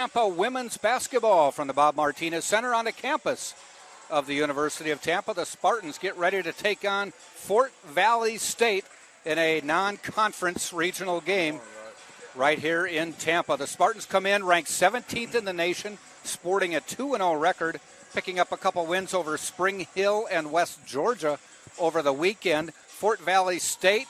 Tampa women's basketball from the Bob Martinez Center on the campus of the University of Tampa. The Spartans get ready to take on Fort Valley State in a non-conference regional game right here in Tampa. The Spartans come in ranked 17th in the nation, sporting a 2-0 record, picking up a couple wins over Spring Hill and West Georgia over the weekend. Fort Valley State,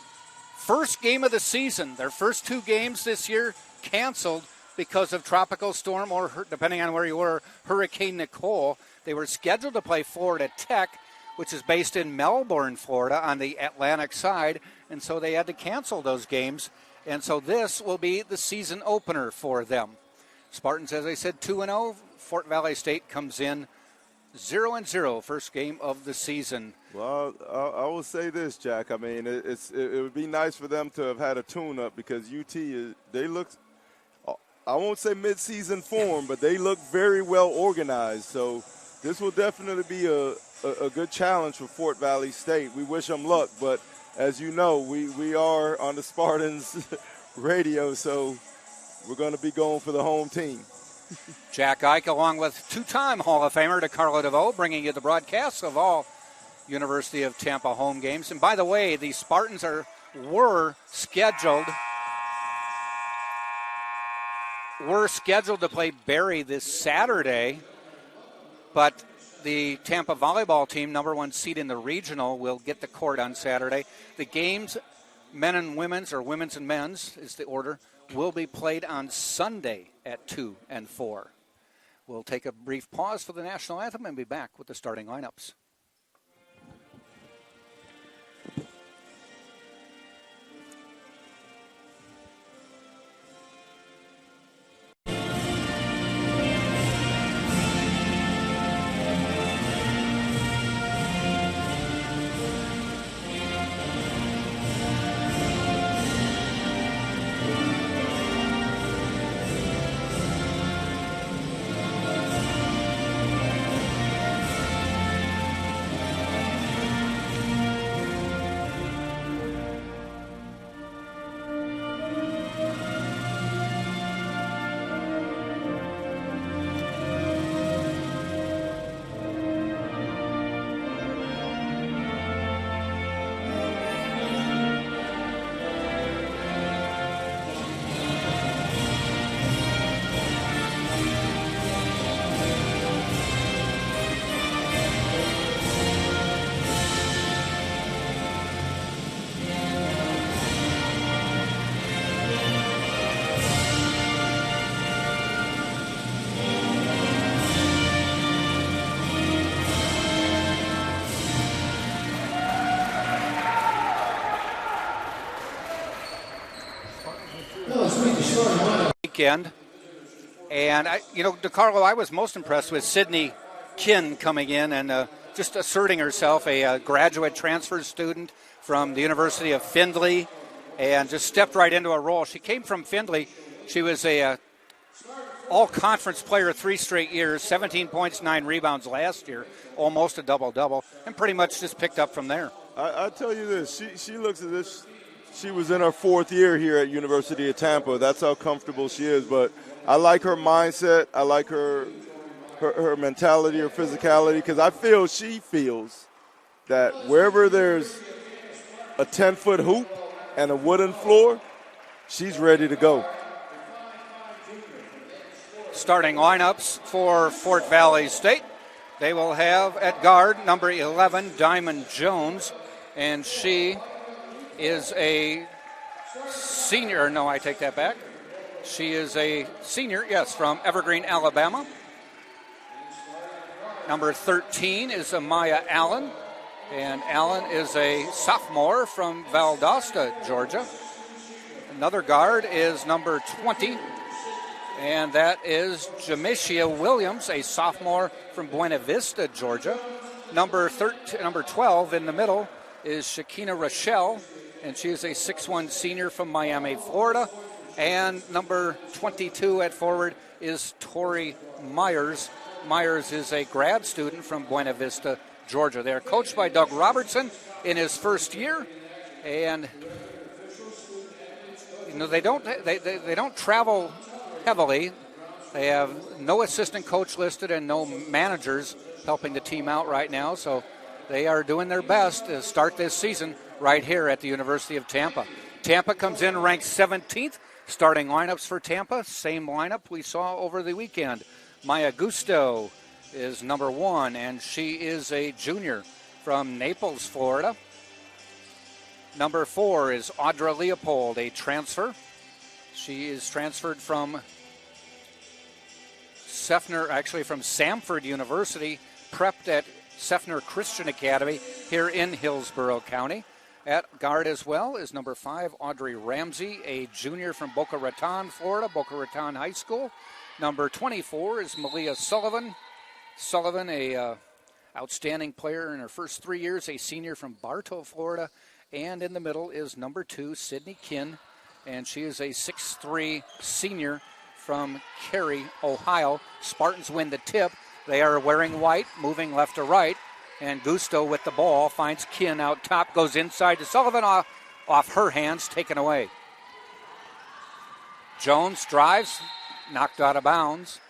first game of the season. Their first two games this year canceled because of tropical storm or, depending on where you were, Hurricane Nicole. They were scheduled to play Florida Tech, which is based in Melbourne, Florida, on the Atlantic side, and so they had to cancel those games. And so this will be the season opener for them. Spartans, as I said, 2-0. Fort Valley State comes in 0-0, first game of the season. Well, I will say this, Jack. I mean, it would be nice for them to have had a tune-up because UT, they look, I won't say mid-season form, but they look very well organized. So this will definitely be a good challenge for Fort Valley State. We wish them luck, but as you know, we are on the Spartans radio, so we're going to be going for the home team. Jack Ike, along with two-time Hall of Famer DeCarlo DeVoe, bringing you the broadcasts of all University of Tampa home games. And by the way, the Spartans were scheduled to play Barry this Saturday, but the Tampa volleyball team, number one seed in the regional, will get the court on Saturday. The games, men and women's, or women's and men's is the order, will be played on Sunday at 2 and 4. We'll take a brief pause for the national anthem and be back with the starting lineups. Weekend. And, DeCarlo, I was most impressed with Sydney Kinn coming in and just asserting herself, a graduate transfer student from the University of Findlay, and just stepped right into a role. She came from Findlay. She was a all-conference player 3 straight years, 17 points, 9 rebounds last year, almost a double-double, and pretty much just picked up from there. I tell you this, she looks at this. She was in her 4th year here at University of Tampa. That's how comfortable she is. But I like her mindset. I like her mentality, her physicality, because I feel she feels that wherever there's a 10-foot hoop and a wooden floor, she's ready to go. Starting lineups for Fort Valley State. They will have at guard number 11, Diamond Jones, and she is a senior. No, I take that back. She is a senior, yes, from Evergreen, Alabama. Number 13 is Amaya Allen, and Allen is a sophomore from Valdosta, Georgia. Another guard is number 20, and that is Jamishia Williams, a sophomore from Buena Vista, Georgia. Number 12 in the middle is Shakina Rochelle, and she is a 6'1 senior from Miami, Florida. And number 22 at forward is Tori Myers. Myers is a grad student from Buena Vista, Georgia. They are coached by Doug Robertson in his first year, and they don't travel heavily. They have no assistant coach listed and no managers helping the team out right now, so they are doing their best to start this season right here at the University of Tampa. Tampa comes in ranked 17th. Starting lineups for Tampa, same lineup we saw over the weekend. Maya Gusto is number 1, and she is a junior from Naples, Florida. Number 4 is Audra Leopold, a transfer. She is transferred from from Samford University, prepped at Seffner Christian Academy here in Hillsborough County. At guard as well is number 5, Audrey Ramsey, a junior from Boca Raton, Florida, Boca Raton High School. Number 24 is Malia Sullivan. Sullivan, a outstanding player in her first 3 years, a senior from Bartow, Florida. And in the middle is number 2, Sydney Kinn, and she is a 6'3 senior from Cary, Ohio. Spartans win the tip. They are wearing white, moving left to right. And Gusto with the ball finds Kinn out top, goes inside to Sullivan, off her hands, taken away. Jones drives, knocked out of bounds,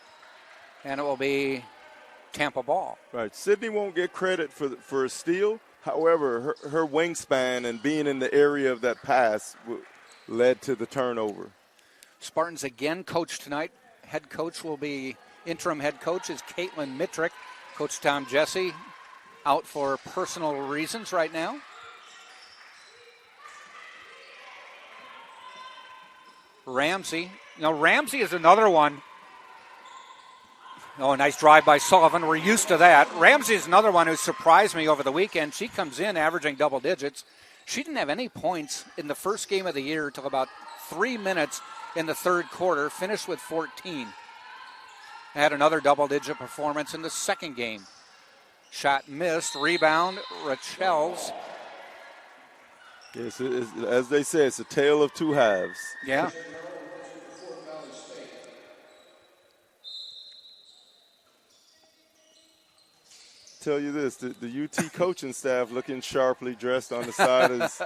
and it will be Tampa ball. Right. Sydney won't get credit for a steal. However, her wingspan and being in the area of that pass led to the turnover. Spartans again coach tonight. Interim head coach is Caitlin Mittrick. Coach Tom Jesse out for personal reasons right now. Ramsey. Now, Ramsey is another one. Oh, a nice drive by Sullivan. We're used to that. Ramsey is another one who surprised me over the weekend. She comes in averaging double digits. She didn't have any points in the first game of the year until about 3 minutes in the third quarter, finished with 14. Had another double-digit performance in the second game. Shot missed. Rebound, Rachel's. Yes, as they say, it's a tale of two halves. Yeah. Tell you this, the UT coaching staff looking sharply dressed on the side is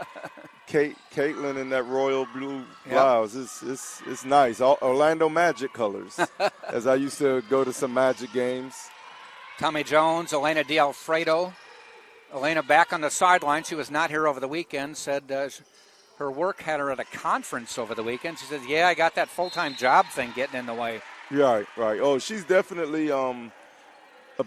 Caitlin in that royal blue blouse. It's nice. Orlando Magic colors, as I used to go to some Magic games. Tommy Jones, Elena D'Alfredo. Elena back on the sideline. She was not here over the weekend. Said her work had her at a conference over the weekend. She said, yeah, I got that full-time job thing getting in the way. Right. Oh, she's definitely a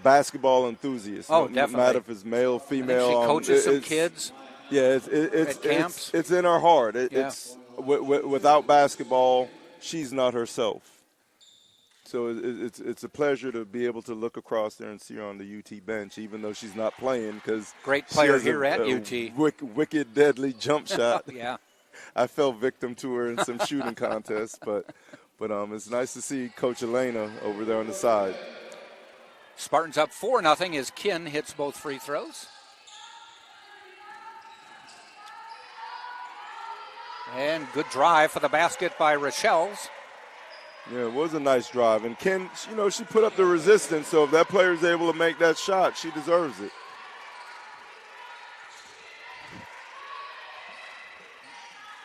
basketball enthusiast. Oh, no definitely. No matter if it's male, female. She coaches some kids. Yeah, at camps. It's in her heart. It's without basketball, she's not herself. So it's a pleasure to be able to look across there and see her on the UT bench, even though she's not playing, because great player here at UT. Wicked, deadly jump shot. Yeah, I fell victim to her in some shooting contests, but it's nice to see Coach Elena over there on the side. Spartans up 4-0 as Kinn hits both free throws. And good drive for the basket by Rachel's. Yeah, it was a nice drive. And Kinn, she put up the resistance, so if that player is able to make that shot, she deserves it.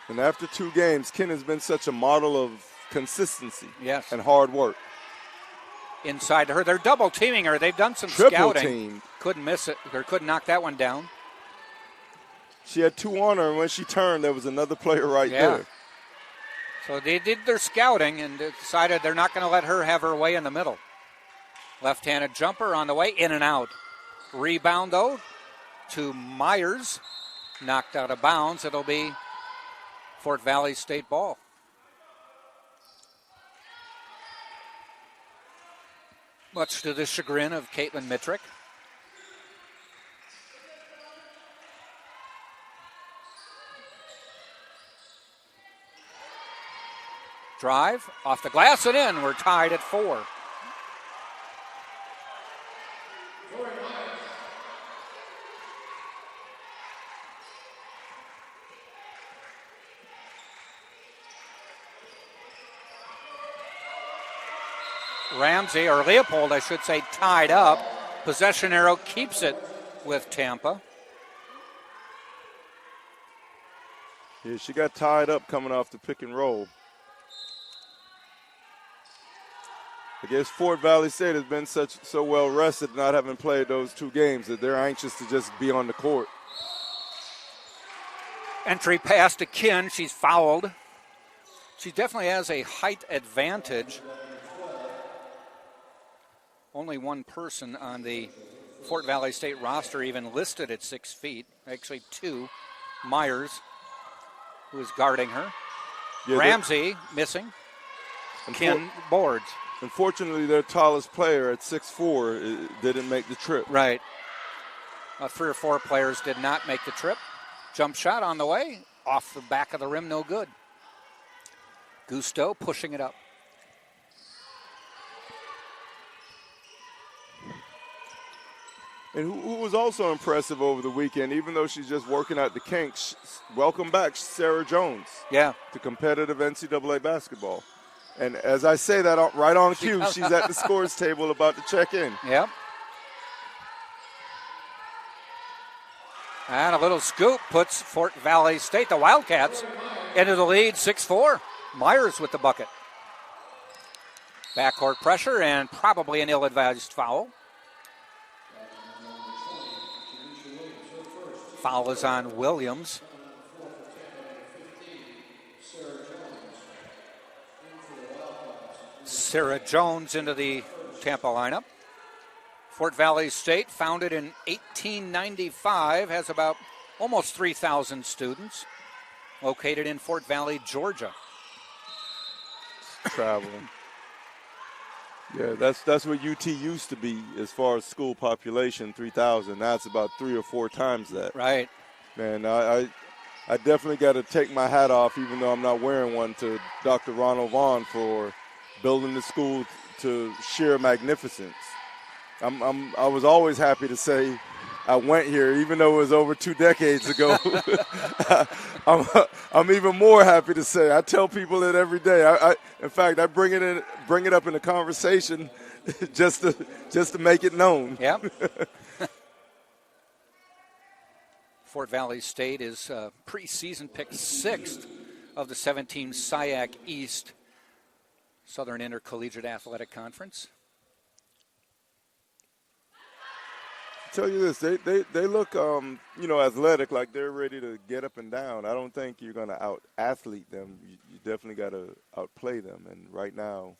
And after 2 games, Kinn has been such a model of consistency and hard work. Inside to her. They're double teaming her. They've done some Triple scouting. Teamed. Couldn't miss it, or couldn't knock that one down. She had 2 on her, and when she turned, there was another player right there. So they did their scouting and decided they're not going to let her have her way in the middle. Left-handed jumper on the way, in and out. Rebound, though, to Myers. Knocked out of bounds. It'll be Fort Valley State ball. Much to the chagrin of Caitlin Mittrick. Drive off the glass and in. We're tied at 4. Ramsey, or Leopold, I should say, tied up. Possession arrow keeps it with Tampa. Yeah, she got tied up coming off the pick and roll. I guess Fort Valley State has been so well rested, not having played those 2 games, that they're anxious to just be on the court. Entry pass to Kin. She's fouled. She definitely has a height advantage. Only one person on the Fort Valley State roster even listed at 6 feet. Actually 2. Myers, who is guarding her. Yeah, Ramsey missing. Kin boards. Unfortunately, their tallest player at 6'4" didn't make the trip. Right. 3 or 4 players did not make the trip. Jump shot on the way. Off the back of the rim, no good. Gusto pushing it up. And who was also impressive over the weekend, even though she's just working out the kinks, welcome back Sarah Jones. Yeah. To competitive NCAA basketball. And as I say that right on cue, she's at the scores table about to check in. Yep. And a little scoop puts Fort Valley State, the Wildcats, into the lead, 6-4. Myers with the bucket. Backcourt pressure and probably an ill-advised foul. Foul is on Williams. Sarah Jones into the Tampa lineup. Fort Valley State, founded in 1895, has about almost 3,000 students, located in Fort Valley, Georgia. Traveling. Yeah, that's what UT used to be as far as school population, 3,000. Now it's about 3 or 4 times that. Right. Man, I definitely got to take my hat off, even though I'm not wearing one, to Dr. Ronald Vaughn for building the school to sheer magnificence. I was always happy to say I went here, even though it was over 2 decades ago. I'm even more happy to say I tell people it every day. In fact, I bring it up in a conversation just to make it known. Yep. Fort Valley State is preseason picked 6th of the 17 SIAC East Southern Intercollegiate Athletic Conference. Tell you this, they look athletic, like they're ready to get up and down. I don't think you're going to out-athlete them. You definitely got to outplay them. And right now,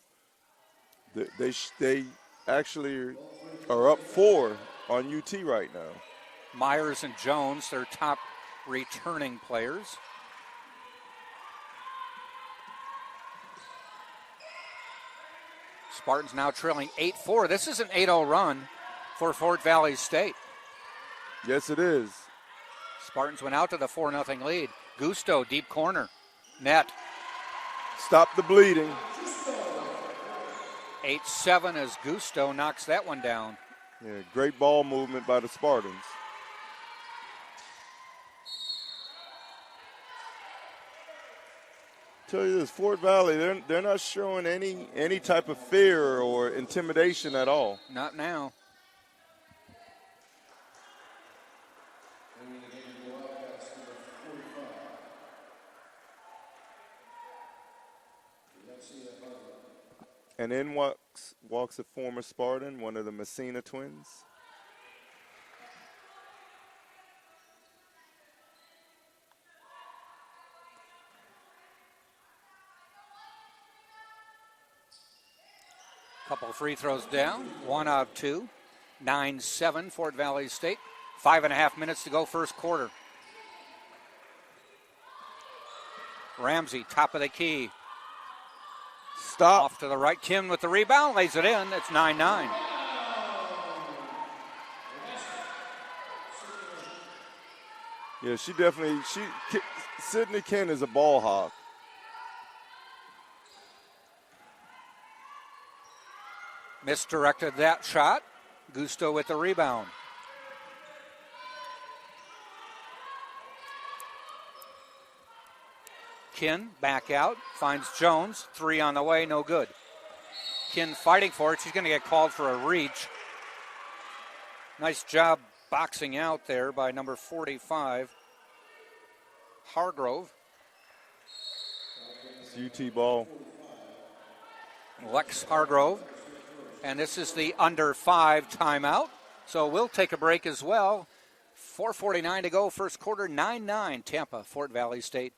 they actually are up 4 on UT right now. Myers and Jones, their top returning players. Spartans now trailing 8-4. This is an 8-0 run for Fort Valley State. Yes, it is. Spartans went out to the 4-0 lead. Gusto, deep corner. Net. Stop the bleeding. 8-7 as Gusto knocks that one down. Yeah, great ball movement by the Spartans. Tell you this, Fort Valley, they're not showing any type of fear or intimidation at all. Not now. And in walks a former Spartan, one of the Messina twins. Couple of free throws down, 1 out of 2. 9-7 Fort Valley State. 5.5 minutes to go first quarter. Ramsey, top of the key. Stop. Off to the right. Kim with the rebound, lays it in. It's 9-9. Yeah, Sydney Ken is a ball hawk. Misdirected that shot. Gusto with the rebound. Kin back out, finds Jones, 3 on the way, no good. Kin fighting for it, she's going to get called for a reach. Nice job boxing out there by number 45, Hargrove. It's UT ball. Lex Hargrove And this is the under 5 timeout. So we'll take a break as well. 4:49 to go, first quarter, 9-9, Tampa, Fort Valley State.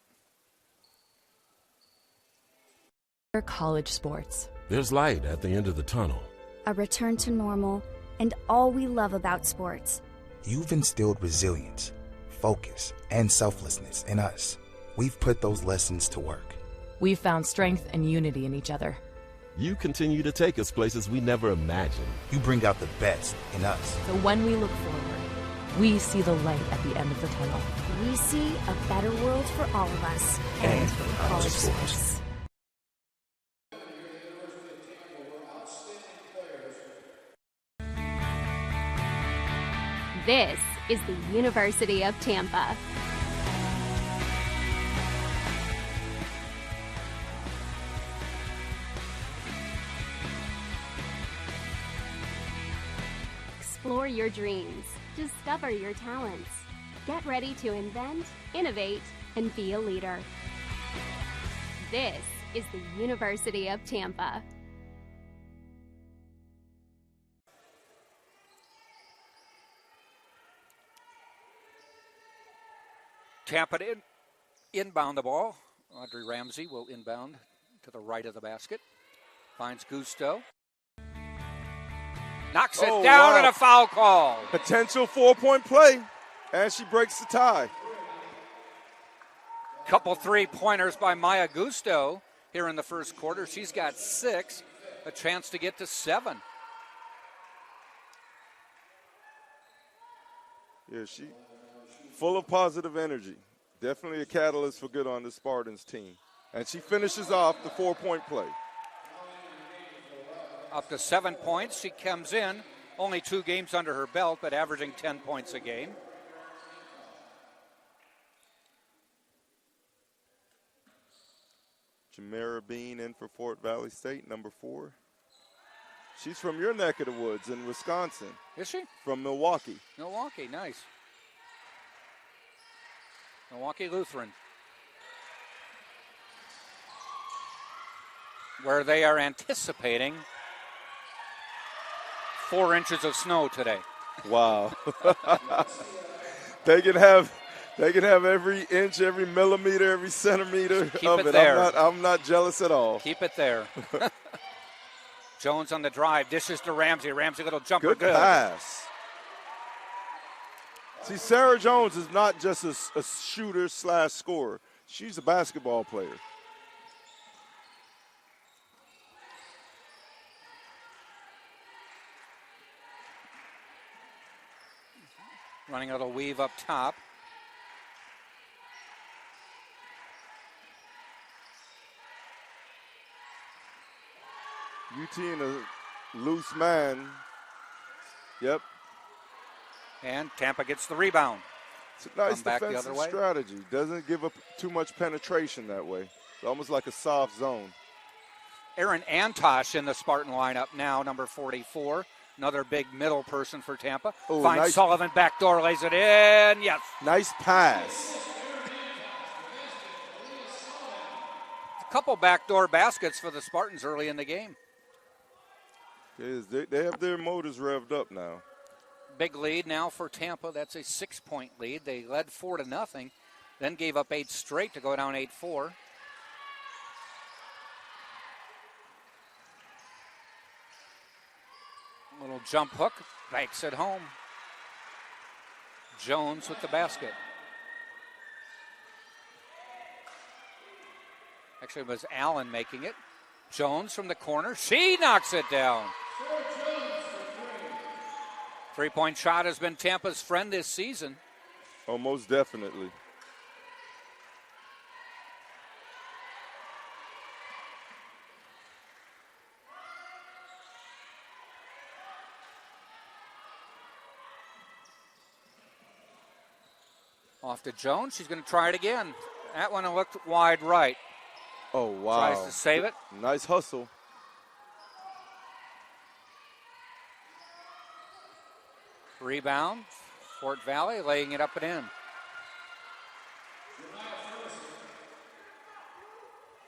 College sports. There's light at the end of the tunnel. A return to normal, and all we love about sports. You've instilled resilience, focus, and selflessness in us. We've put those lessons to work. We've found strength and unity in each other. You continue to take us places we never imagined. You bring out the best in us. So when we look forward, we see the light at the end of the tunnel. We see a better world for all of us. And for college sports. This is the University of Tampa. Explore your dreams. Discover your talents. Get ready to invent, innovate, and be a leader. This is the University of Tampa. Tampa inbound the ball. Audrey Ramsey will inbound to the right of the basket. Finds Gusto. Knocks it down and a foul call. Potential 4-point play, and she breaks the tie. Couple 3-pointers by Maya Gusto here in the first quarter. She's got 6, a chance to get to 7. Yeah, she full of positive energy. Definitely a catalyst for good on the Spartans team. And she finishes off the 4-point play. Up to 7 points. She comes in, only 2 games under her belt, but averaging 10 points a game. Jamara Bean in for Fort Valley State, number 4. She's from your neck of the woods in Wisconsin. Is she? From Milwaukee. Milwaukee, nice. Milwaukee Lutheran. Where they are anticipating 4 inches of snow today. Wow. They can have every inch, every millimeter, every centimeter of it. There. I'm not jealous at all. Keep it there. Jones on the drive, dishes to Ramsey. Ramsey, little jumper. Good pass. See, Sarah Jones is not just a shooter / scorer. She's a basketball player. Running a little weave up top. UT in a loose man. Yep. And Tampa gets the rebound. It's a nice back the defensive other way. strategy. Doesn't give up too much penetration that way. It's almost like a soft zone. Aaron Antosh in the Spartan lineup now, number 44. Another big middle person for Tampa. Ooh, Finds nice. Sullivan, backdoor, lays it in. Yes. Nice pass. A couple backdoor baskets for the Spartans early in the game. They have their motors revved up now. Big lead now for Tampa. That's a 6-point lead. They led 4-0, then gave up 8 straight to go down 8-4. Little jump hook, banks it home. Jones with the basket. Actually, it was Allen making it. Jones from the corner. She knocks it down. 3-point shot has been Tampa's friend this season. Oh, most definitely. Off to Jones. She's going to try it again. That one looked wide right. Oh, wow. Tries to save it. Nice hustle. Rebound. Fort Valley laying it up and in.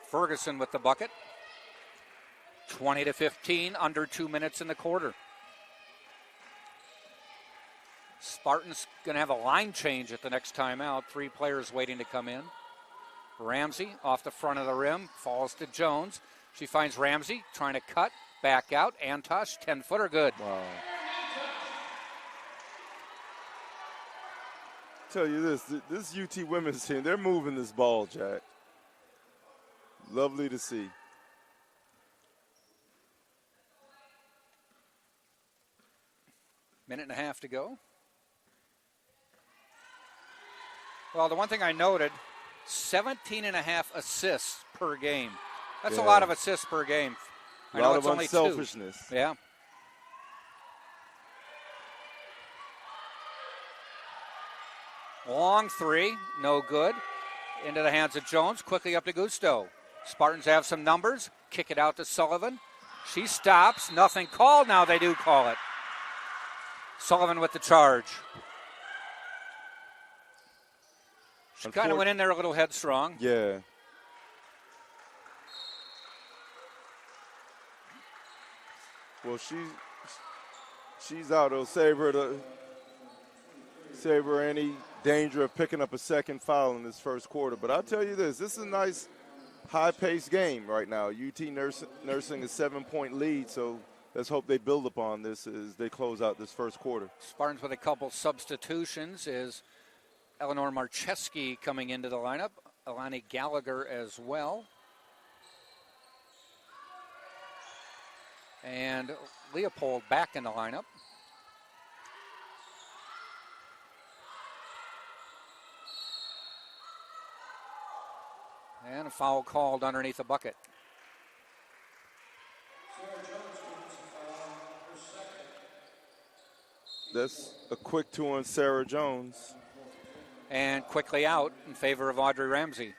Ferguson with the bucket. 20-15, under 2 minutes in the quarter. Spartans going to have a line change at the next timeout. 3 players waiting to come in. Ramsey off the front of the rim, falls to Jones. She finds Ramsey trying to cut, back out. Antosh, 10-footer, good. Wow. Tell you this UT women's team, they're moving this ball, Jack. Lovely to see. Minute and a half to go. Well, the one thing I noted, 17.5 assists per game. That's a lot of assists per game. I know it's only 2. Unselfishness. Yeah. Long 3, no good. Into the hands of Jones, quickly up to Gusto. Spartans have some numbers, kick it out to Sullivan. She stops, nothing called. Now they do call it. Sullivan with the charge. She kind of went in there a little headstrong. Yeah. Well, she's out. It'll save her any danger of picking up a second foul in this first quarter. But I'll tell you this is a nice high-paced game right now. UT nursing a 7-point lead, so let's hope they build upon this as they close out this first quarter. Spartans with a couple substitutions is Eleanor Marcheski coming into the lineup. Alani Gallagher as well. And Leopold back in the lineup. And a foul called underneath the bucket. That's a quick 2 on Sarah Jones. And quickly out in favor of Audrey Ramsey.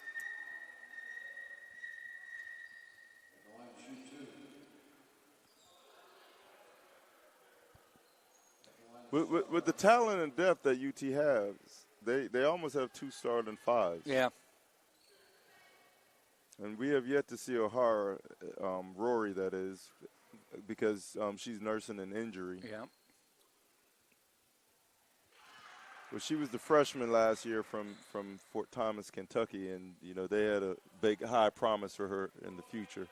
With the talent and depth that UT has, they almost have 2 starting 5s. Yeah. And we have yet to see O'Hara, Rory that is, because she's nursing an injury. Yeah. Well, she was the freshman last year from Fort Thomas, Kentucky, and, you know, they had a big, high promise for her in the future.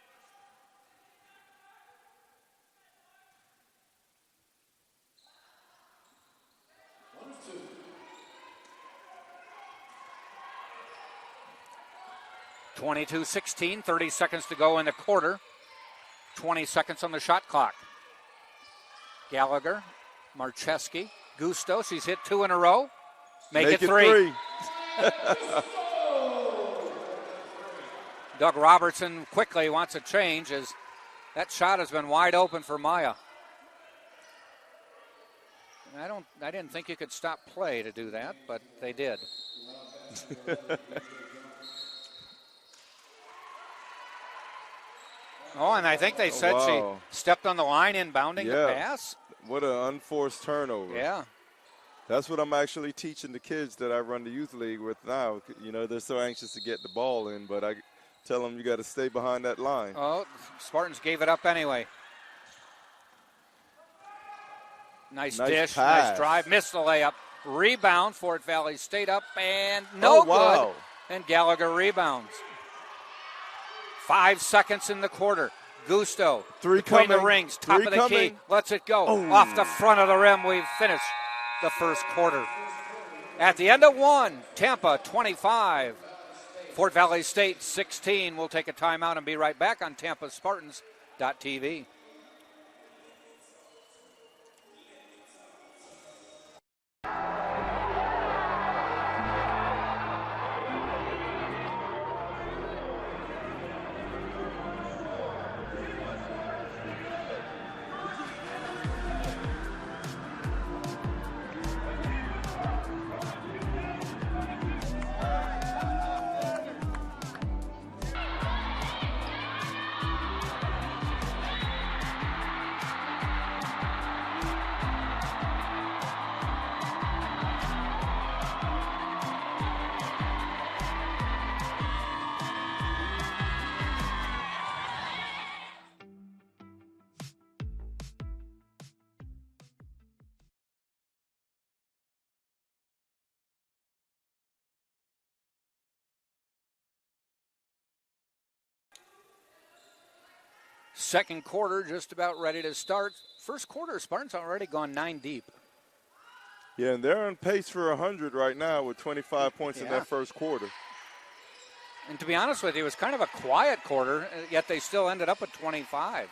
(22-16), 30 seconds to go in the quarter. 20 seconds on the shot clock. Gallagher, Marcheski, Gusto. She's hit 2 in a row. Make it 3. Doug Robertson quickly wants a change as that shot has been wide open for Maya. And I didn't think you could stop play to do that, but they did. Oh, and I think they said she stepped on the line inbounding the pass. What an unforced turnover. Yeah. That's what I'm actually teaching the kids that I run the youth league with now. You know, they're so anxious to get the ball in, but I tell them you got to stay behind that line. Oh, Spartans gave it up anyway. Nice dish, pass. Nice drive, missed the layup. Rebound, Fort Valley State up, and no good. And Gallagher rebounds. 5 seconds in the quarter. Gusto, 3 between coming. the rings, top 3 of the coming. key, lets it go. Off the front of the rim, we've finished the first quarter. At the end of 1, Tampa 25, Fort Valley State 16. We'll take a timeout and be right back on TampaSpartans.tv. Second quarter just about ready to start. First quarter, Spartans already gone 9 deep. Yeah, and they're on pace for 100 right now with 25 points in that first quarter. And to be honest with you, it was kind of a quiet quarter, yet they still ended up with 25.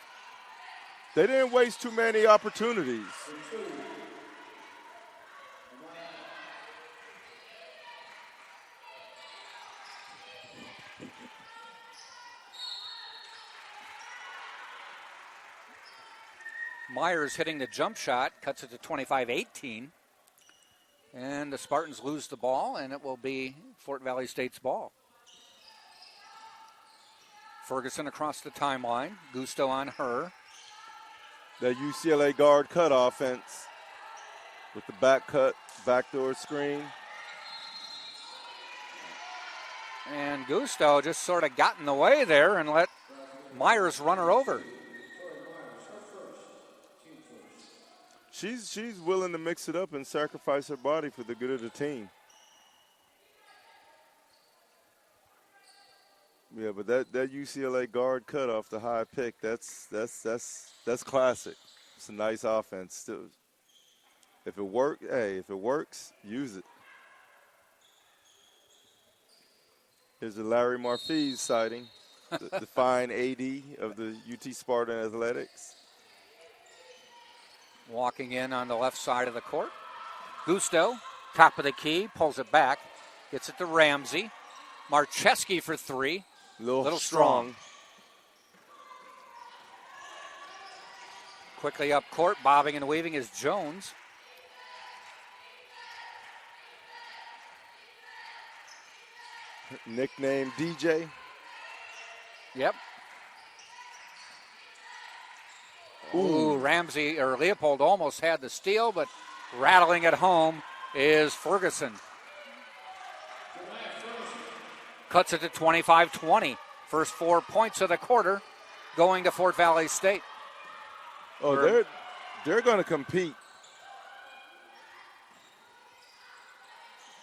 They didn't waste too many opportunities. Myers hitting the jump shot, cuts it to 25-18. And the Spartans lose the ball, and it will be Fort Valley State's ball. Ferguson across the timeline. Gusto on her. The UCLA guard cut offense with the back cut, backdoor screen. And Gusto just sort of got in the way there and let Myers run her over. She's willing to mix it up and sacrifice her body for the good of the team. Yeah, but that UCLA guard cut off the high pick, that's classic. It's a nice offense. Still, if it works, use it. Here's a Larry Marfiz sighting, the fine AD of the UT Spartan Athletics. Walking in on the left side of the court. Gusto, top of the key, pulls it back. Gets it to Ramsey. Marcheski for three. Little strong. Quickly up court, bobbing and weaving is Jones. Nickname DJ. Yep. Ooh, Ramsey or Leopold almost had the steal, but rattling it home is Ferguson. Cuts it to 25-20. First 4 points of the quarter going to Fort Valley State. Oh, they're going to compete.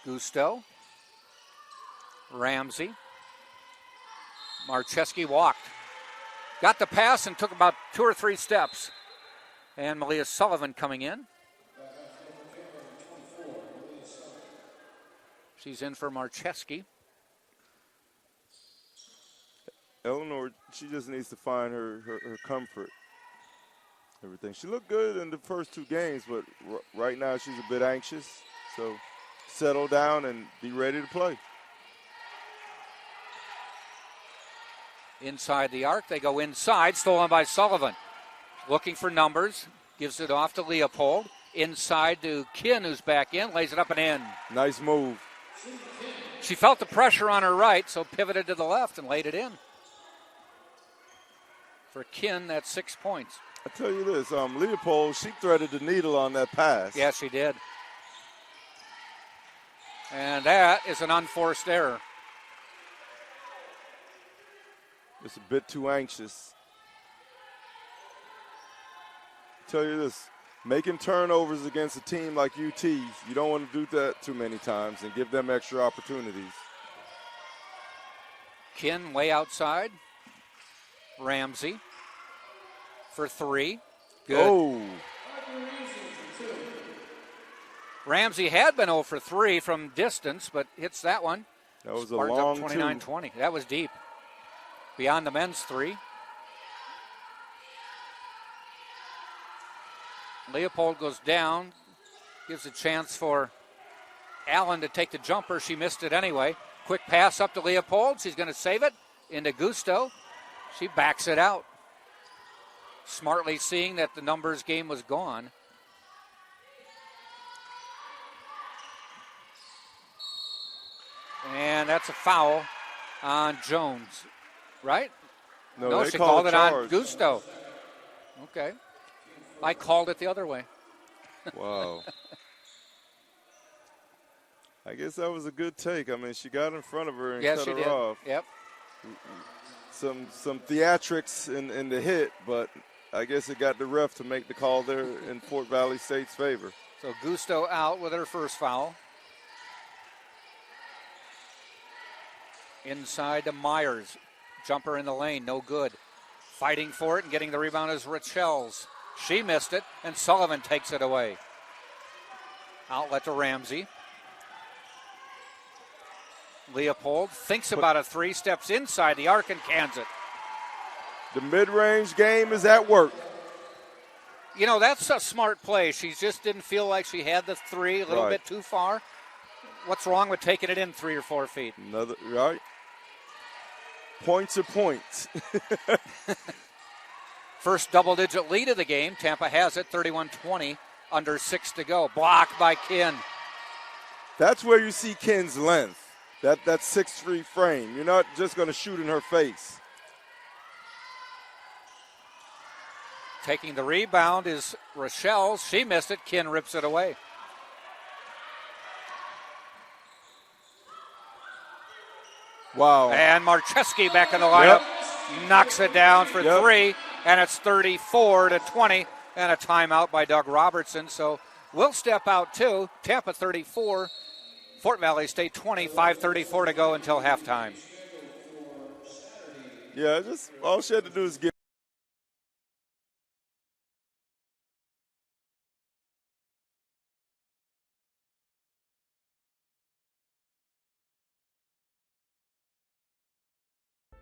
Gusto. Ramsey. Marcheski walked. Got the pass and took about 2 or 3 steps. And Malia Sullivan coming in. She's in for Marcheski. Eleanor, she just needs to find her comfort. Everything. She looked good in the first 2 games, but right now she's a bit anxious. So settle down and be ready to play. Inside the arc, they go inside, stolen by Sullivan. Looking for numbers, gives it off to Leopold. Inside to Kinn, who's back in, lays it up and in. Nice move. She felt the pressure on her right, so pivoted to the left and laid it in. For Kinn, that's 6 points. I tell you this, Leopold, she threaded the needle on that pass. Yes, she did. And that is an unforced error. It's a bit too anxious. I tell you this, making turnovers against a team like UT, you don't want to do that too many times and give them extra opportunities. Kinn way outside. Ramsey for 3. Good. Oh. Ramsey had been 0 for 3 from distance, but hits that one. That was Spartans a long up 29-20. That was deep. Beyond the men's 3. Leopold goes down. Gives a chance for Allen to take the jumper. She missed it anyway. Quick pass up to Leopold. She's going to save it. Into Gusto. She backs it out. Smartly seeing that the numbers game was gone. And that's a foul on Jones, right? No, she called it on Gusto. Okay. I called it the other way. Wow. I guess that was a good take. I mean, she got in front of her and cut her off. Yep. Some theatrics in the hit, but I guess it got the ref to make the call there in Fort Valley State's favor. So Gusto out with her first foul. Inside to Myers. Jumper in the lane, no good. Fighting for it and getting the rebound is Richel's. She missed it, and Sullivan takes it away. Outlet to Ramsey. Leopold thinks about a three, steps inside the arc and cans it. The mid-range game is at work. You know, that's a smart play. She just didn't feel like she had the three, a little bit too far. What's wrong with taking it in 3 or 4 feet? Right. Points are points. First double-digit lead of the game. Tampa has it, 31-20, under 6 to go. Blocked by Kin. That's where you see Kin's length, that 6'3" frame. You're not just going to shoot in her face. Taking the rebound is Rochelle. She missed it. Kin rips it away. Wow. And Marcheski back in the lineup. Knocks it down for three, and it's 34-20, and a timeout by Doug Robertson. So we'll step out too. Tampa 34, Fort Valley State 20, 5:34 to go until halftime. Yeah, just all she had to do is get.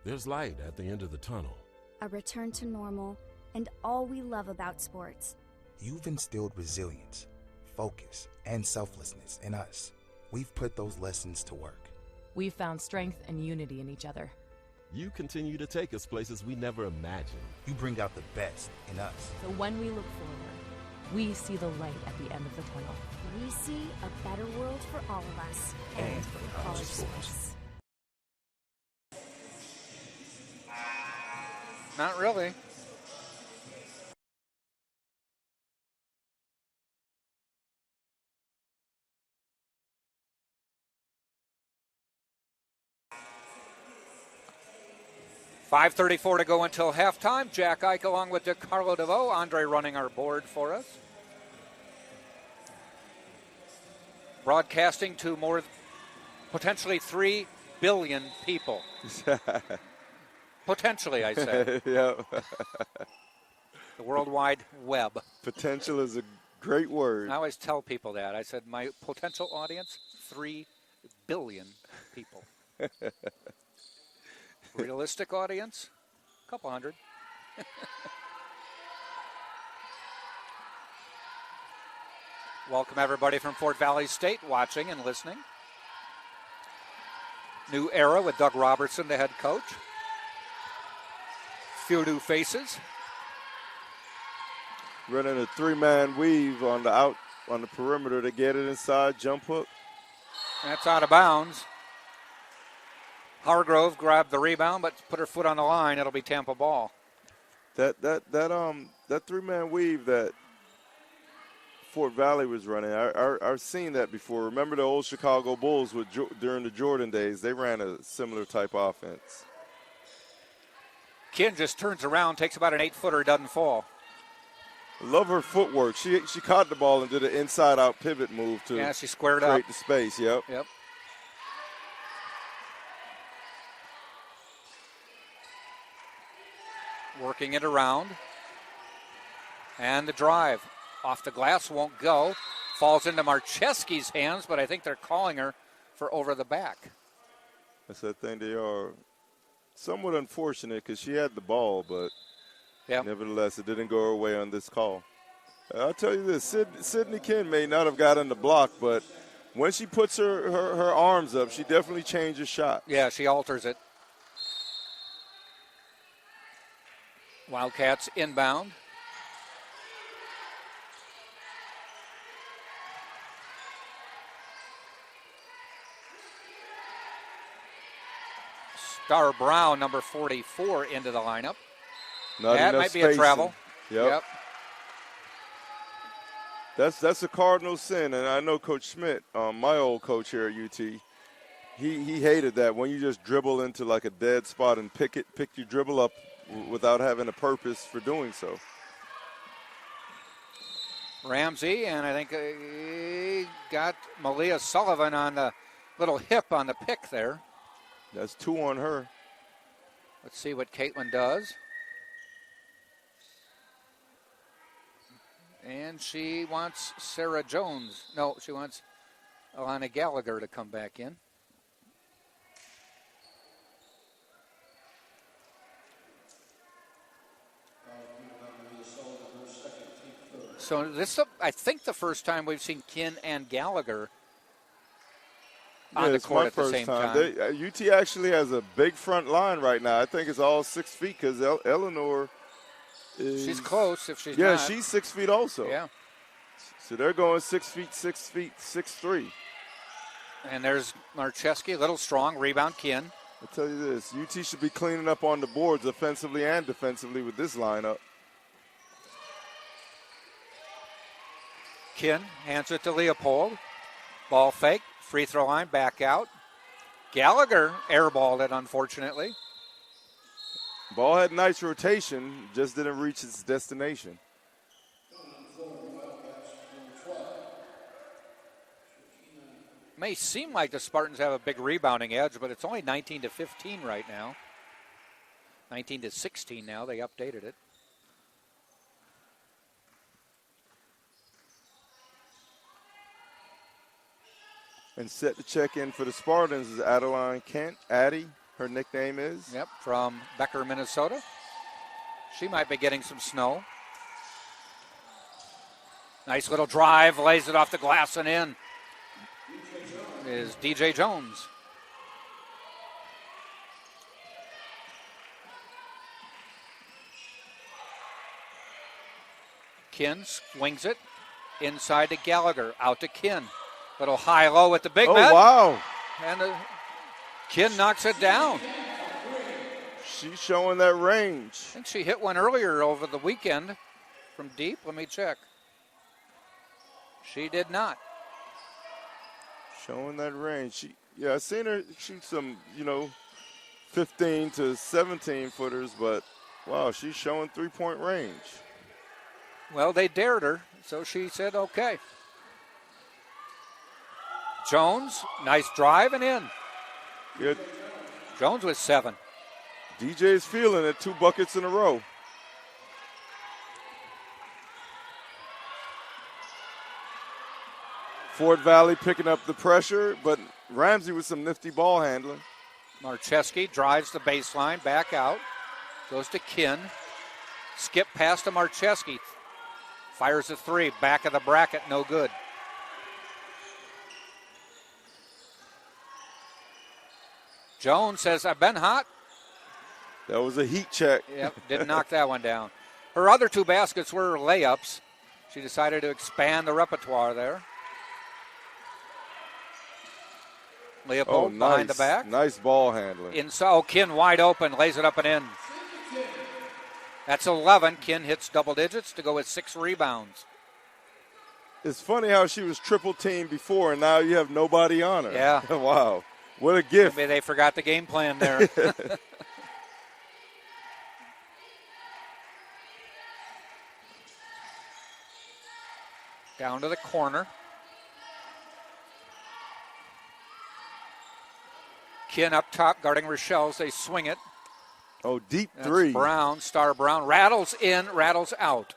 There's light at the end of the tunnel. A return to normal, and all we love about sports. You've instilled resilience, focus, and selflessness in us. We've put those lessons to work. We've found strength and unity in each other. You continue to take us places we never imagined. You bring out the best in us. So when we look forward, we see the light at the end of the tunnel. We see a better world for all of us. And for college sports. Not really. $5:34 to go until halftime. Jack Ike along with DeCarlo DeVoe. Andre running our board for us. Broadcasting to potentially 3 billion people. Potentially, I said. Yeah. The World Wide Web. Potential is a great word. I always tell people that. I said my potential audience, 3 billion people. Realistic audience, a couple hundred. Welcome everybody from Fort Valley State watching and listening. New era with Doug Robertson, the head coach. Few new faces. Running a 3-man weave on the perimeter to get it inside, jump hook. That's out of bounds. Hargrove grabbed the rebound, but put her foot on the line. It'll be Tampa ball. That 3-man weave that Fort Valley was running, I've seen that before. Remember the old Chicago Bulls during the Jordan days? They ran a similar type offense. Kin just turns around, takes about an 8-footer, doesn't fall. Love her footwork. She caught the ball and did an inside-out pivot move to she squared create up. the space. Yep. Working it around. And the drive. Off the glass, won't go. Falls into Marcheski's hands, but I think they're calling her for over the back. That's that thing. They are somewhat unfortunate because she had the ball, but nevertheless, it didn't go her way on this call. I'll tell you this, Sydney Kin may not have gotten the block, but when she puts her arms up, she definitely changes shot. Yeah, she alters it. Wildcats inbound. Star Brown, number 44, into the lineup. That might be a travel. Yep. That's a cardinal sin, and I know Coach Schmidt, my old coach here at UT, he hated that when you just dribble into like a dead spot and pick your dribble up without having a purpose for doing so. Ramsey, and I think he got Malia Sullivan on the little hip on the pick there. That's 2 on her. Let's see what Caitlin does. And she wants Sarah Jones. No, she wants Alana Gallagher to come back in. So this is, I think, the first time we've seen Kinn and Gallagher on the court at the same time. UT actually has a big front line right now. I think it's all 6 feet because Eleanor is... She's close if she's not. Yeah, she's 6 feet also. Yeah. So they're going 6 feet, 6'3". And there's Marcheski, a little strong, rebound Kinn. I'll tell you this, UT should be cleaning up on the boards offensively and defensively with this lineup. Kinn hands it to Leopold. Ball fake, free throw line, back out. Gallagher airballed it, unfortunately. Ball had nice rotation, just didn't reach its destination. May seem like the Spartans have a big rebounding edge, but it's only 19-15 right now. 19-16 now, they updated it. And set to check in for the Spartans is Adeline Kent. Addie, her nickname is. Yep, from Becker, Minnesota. She might be getting some snow. Nice little drive, lays it off the glass and in. Is DJ Jones. Kinn swings it inside to Gallagher, out to Kinn. Little high-low with the big man. Oh, wow. And Kinn knocks it down. She's showing that range. I think she hit one earlier over the weekend from deep. Let me check. She did not. Showing that range. I've seen her shoot some, 15 to 17 footers, but wow, she's showing three-point range. Well, they dared her, so she said okay. Jones, nice drive and in. Good. Jones with 7. DJ's feeling it, 2 buckets in a row. Fort Valley picking up the pressure, but Ramsey with some nifty ball handling. Marcheski drives the baseline, back out. Goes to Kinn. Skip pass to Marcheski. Fires a 3, back of the bracket, no good. Jones says, I've been hot. That was a heat check. Yep, didn't knock that one down. Her other 2 baskets were layups. She decided to expand the repertoire there. Leopold behind the back. Nice ball handling. Inside, Kinn wide open, lays it up and in. That's 11. Kinn hits double digits to go with 6 rebounds. It's funny how she was triple teamed before, and now you have nobody on her. Yeah. Wow. What a gift. Maybe they forgot the game plan there. Down to the corner. Kinn up top, guarding Rochelle as they swing it. Oh, deep That's 3. Brown, Star Brown, rattles in, rattles out.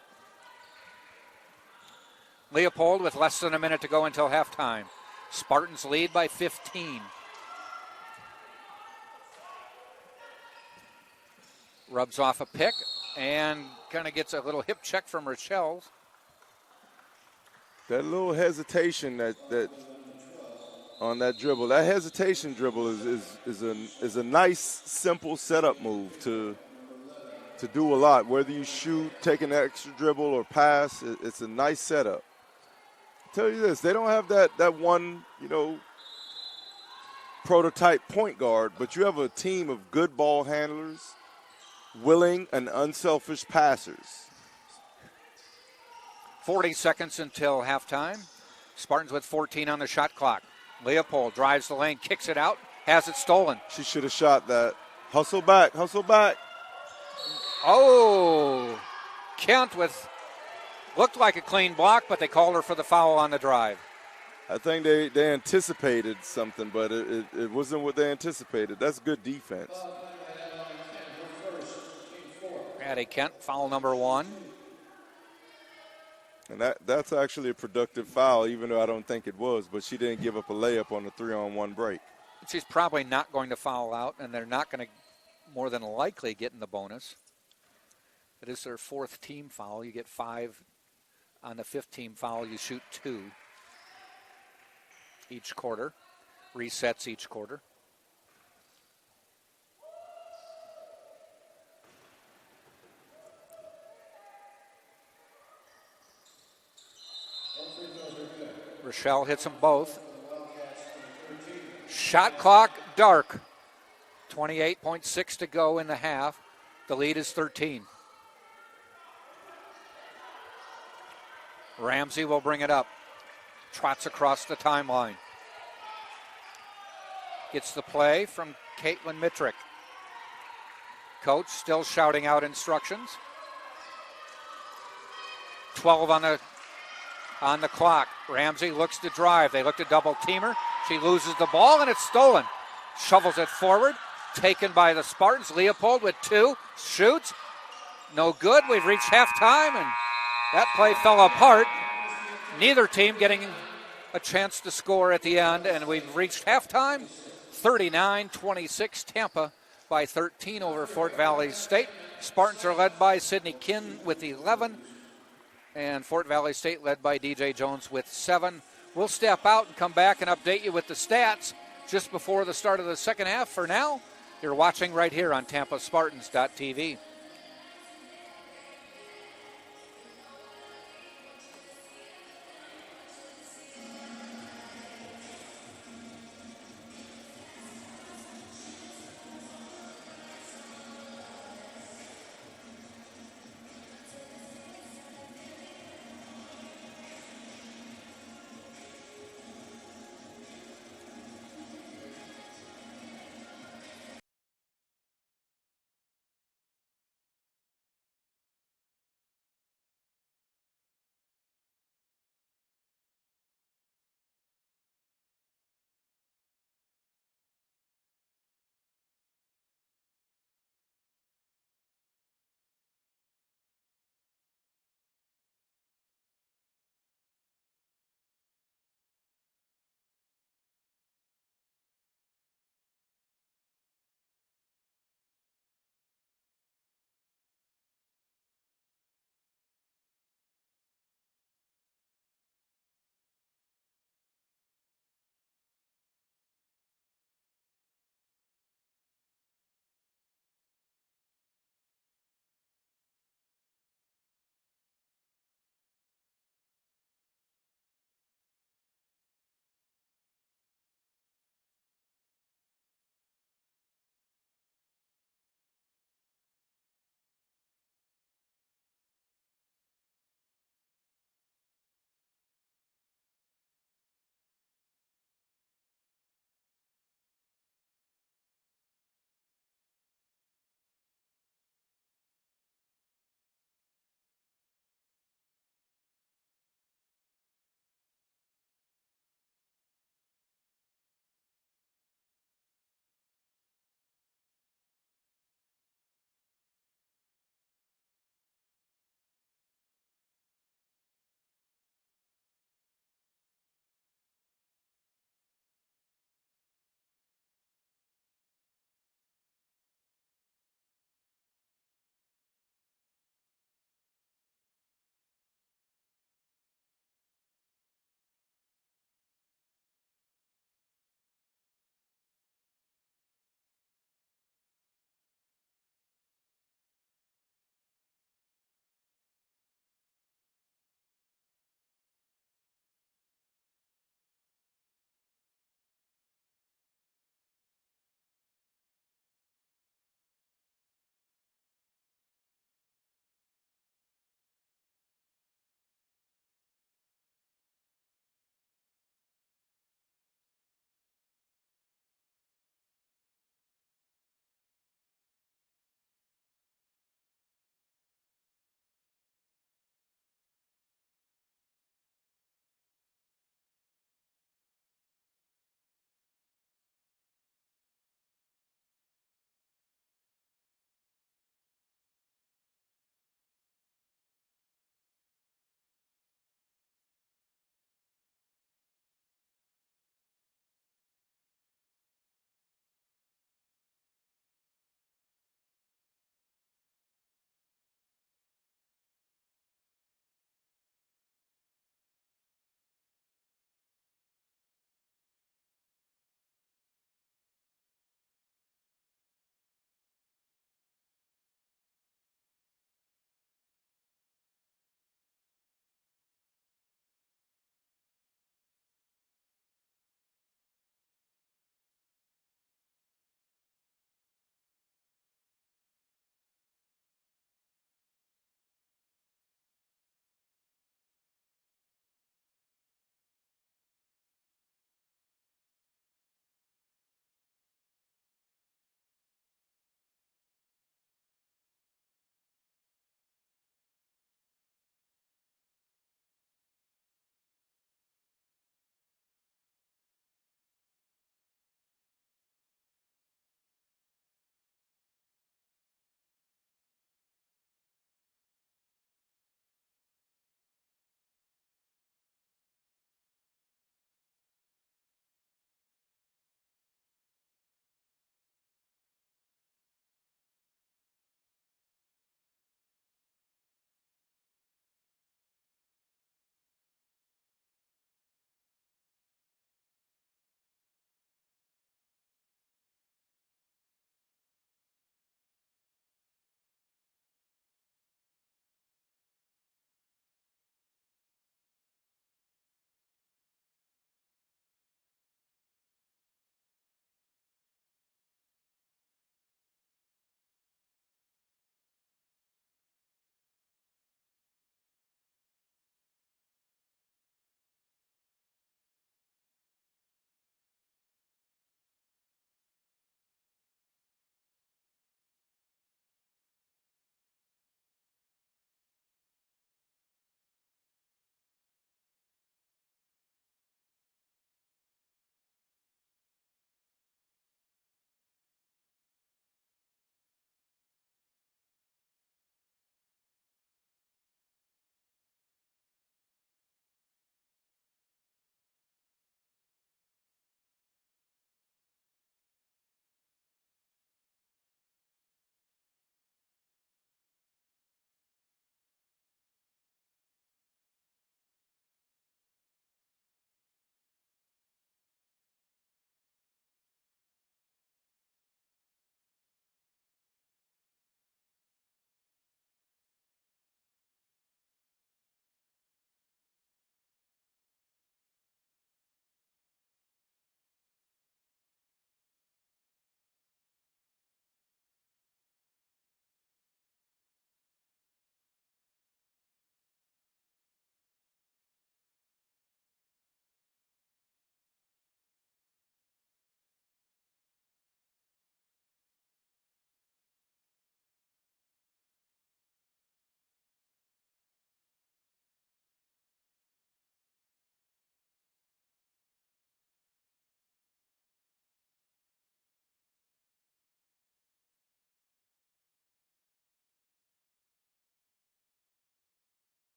Leopold with less than a minute to go until halftime. Spartans lead by 15. Rubs off a pick and kind of gets a little hip check from Rochelle. That little hesitation that on that dribble, that hesitation dribble is a nice, simple setup move to do a lot. Whether you shoot, take an extra dribble, or pass, it's a nice setup. I'll tell you this, they don't have that one, prototype point guard, but you have a team of good ball handlers, willing and unselfish passers. 40 seconds until halftime. Spartans with 14 on the shot clock. Leopold drives the lane, kicks it out, has it stolen. She should have shot that. Hustle back, hustle back. Oh, Kent with, looked like a clean block, but they called her for the foul on the drive. I think they anticipated something, but it wasn't what they anticipated. That's good defense. Addie Kent, foul number 1. And that's actually a productive foul, even though I don't think it was. But she didn't give up a layup on the 3-on-1 break. She's probably not going to foul out, and they're not going to more than likely get in the bonus. It is their 4th team foul. You get 5 on the 5th team foul. You shoot 2 each quarter. Resets each quarter. Rochelle hits them both. Shot clock dark. 28.6 to go in the half. The lead is 13. Ramsey will bring it up. Trots across the timeline. Gets the play from Caitlin Mitrick. Coach still shouting out instructions. 12 on the clock. Ramsey looks to drive. They look to double team her. She loses the ball and it's stolen. Shovels it forward. Taken by the Spartans. Leopold with 2. Shoots. No good. We've reached halftime and that play fell apart. Neither team getting a chance to score at the end, and we've reached halftime. 39-26, Tampa by 13 over Fort Valley State. Spartans are led by Sydney Kinn with 11, and Fort Valley State led by DJ Jones with 7. We'll step out and come back and update you with the stats just before the start of the second half. For now, you're watching right here on TampaSpartans.tv.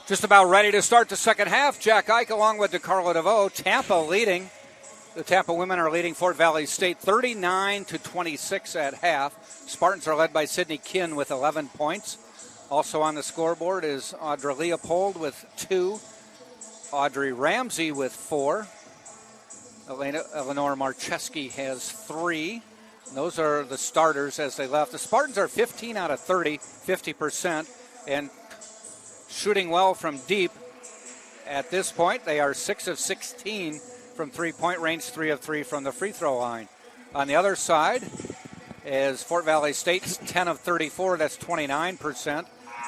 Just about ready to start the second half. Jack Ike along with DeCarlo DeVoe. Tampa leading. The Tampa women are leading Fort Valley State 39-26 at half. Spartans are led by Sydney Kinn with 11 points. Also on the scoreboard is Audra Leopold with 2. Audrey Ramsey with 4. Eleanor Marcheski has 3. Those are the starters as they left. The Spartans are 15 out of 30, 50%, and shooting well from deep at this point. They are 6 of 16 from three-point range, 3 of 3 from the free throw line. On the other side is Fort Valley State's 10 of 34, that's 29%. 0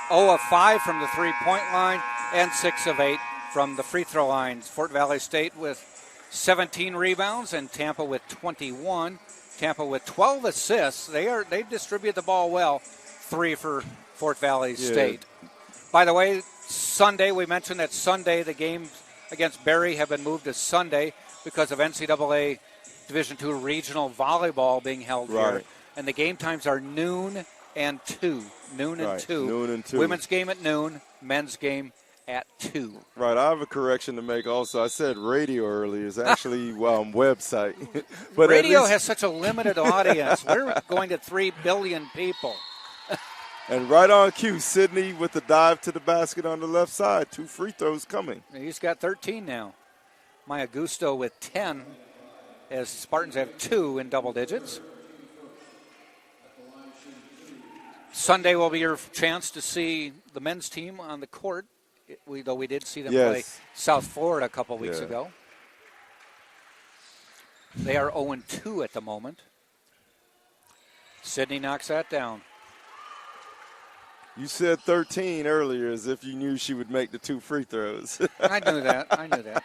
of 5 from the three-point line, and 6 of 8 from the free throw lines. Fort Valley State with 17 rebounds and Tampa with 21. Tampa with 12 assists. They distribute the ball well. 3 for Fort Valley State. By the way, Sunday, we mentioned that Sunday the games against Berry have been moved to Sunday because of NCAA Division II regional volleyball being held here. And the game times are noon and 2. Noon and 2. Women's game at noon, men's game at 2. Right, I have a correction to make also. I said radio earlier. It's actually website. But radio has such a limited audience. We're going to 3 billion people. And right on cue, Sydney with the dive to the basket on the left side. 2 free throws coming. He's got 13 now. Maya Gusto with 10 as Spartans have 2 in double digits. Sunday will be your chance to see the men's team on the court, though we did see them play South Florida a couple weeks ago. They are 0-2 at the moment. Sydney knocks that down. You said 13 earlier as if you knew she would make the 2 free throws. I knew that.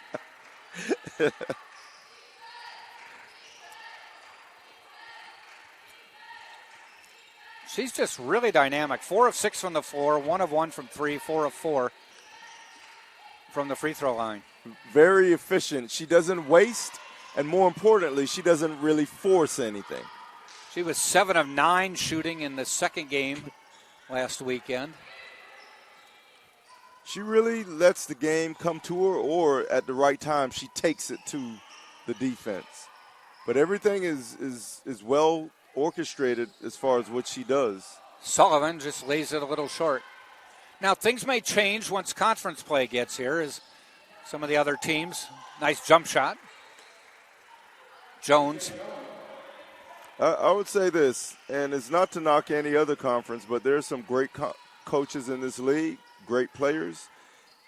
She's just really dynamic. 4 of 6 from the floor, 1 of 1 from 3, 4 of 4 from the free throw line. Very efficient. She doesn't waste, and more importantly, she doesn't really force anything. She was 7 of 9 shooting in the second game last weekend. She really lets the game come to her, or at the right time, she takes it to the defense. But everything is well orchestrated as far as what she does. Sullivan just lays it a little short. Now, things may change once conference play gets here, as some of the other teams. Nice jump shot. Jones. I would say this, and it's not to knock any other conference, but there's some great coaches in this league, great players,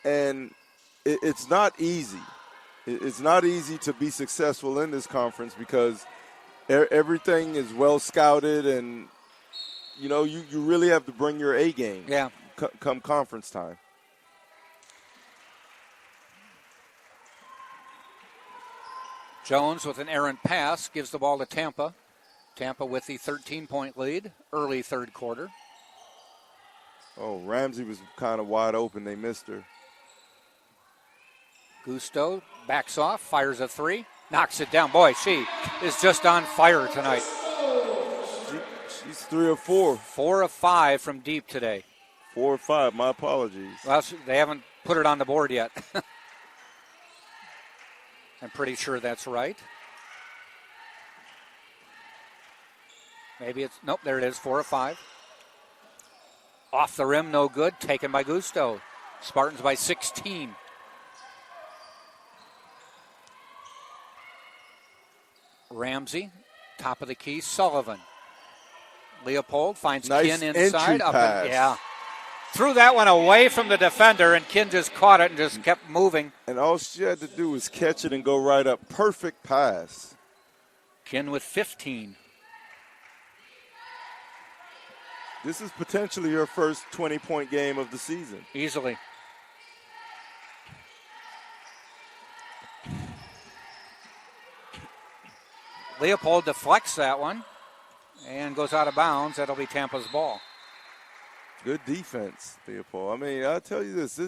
and it's not easy. It's not easy to be successful in this conference because everything is well scouted, and you really have to bring your A game. Yeah. Come conference time. Jones with an errant pass gives the ball to Tampa. Tampa with the 13-point lead, early third quarter. Oh, Ramsey was kind of wide open. They missed her. Gusto backs off, fires a 3, knocks it down. Boy, she is just on fire tonight. She's 3 of 4. 4 of 5 from deep today. 4 or 5, my apologies. Well, they haven't put it on the board yet. I'm pretty sure that's right. Maybe it's, nope, there it is, 4 of 5. Off the rim, no good, taken by Gusto. Spartans by 16. Ramsey, top of the key, Sullivan. Leopold finds nice Kinn inside. Pass. Threw that one away from the defender, and Kinn just caught it and just kept moving. And all she had to do was catch it and go right up. Perfect pass. Kinn with 15. This is potentially her first 20-point game of the season. Easily. Leopold deflects that one and goes out of bounds. That'll be Tampa's ball. Good defense, Leopold. I mean, I'll tell you this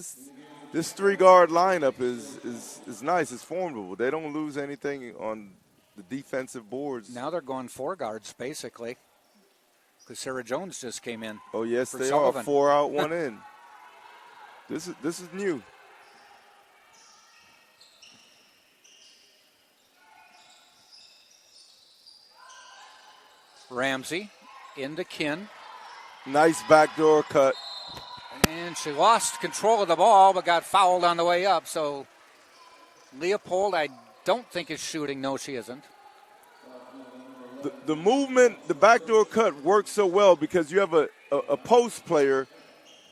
3-guard lineup is nice. It's formidable. They don't lose anything on the defensive boards. Now they're going 4 guards, basically, because Sarah Jones just came in. Oh, yes, they Sullivan. are. 4 out, 1 in. This is new. Ramsey into Kin. Nice backdoor cut. And she lost control of the ball but got fouled on the way up. So Leopold, I don't think is shooting. No, she isn't. The movement, the backdoor cut works so well because you have a post player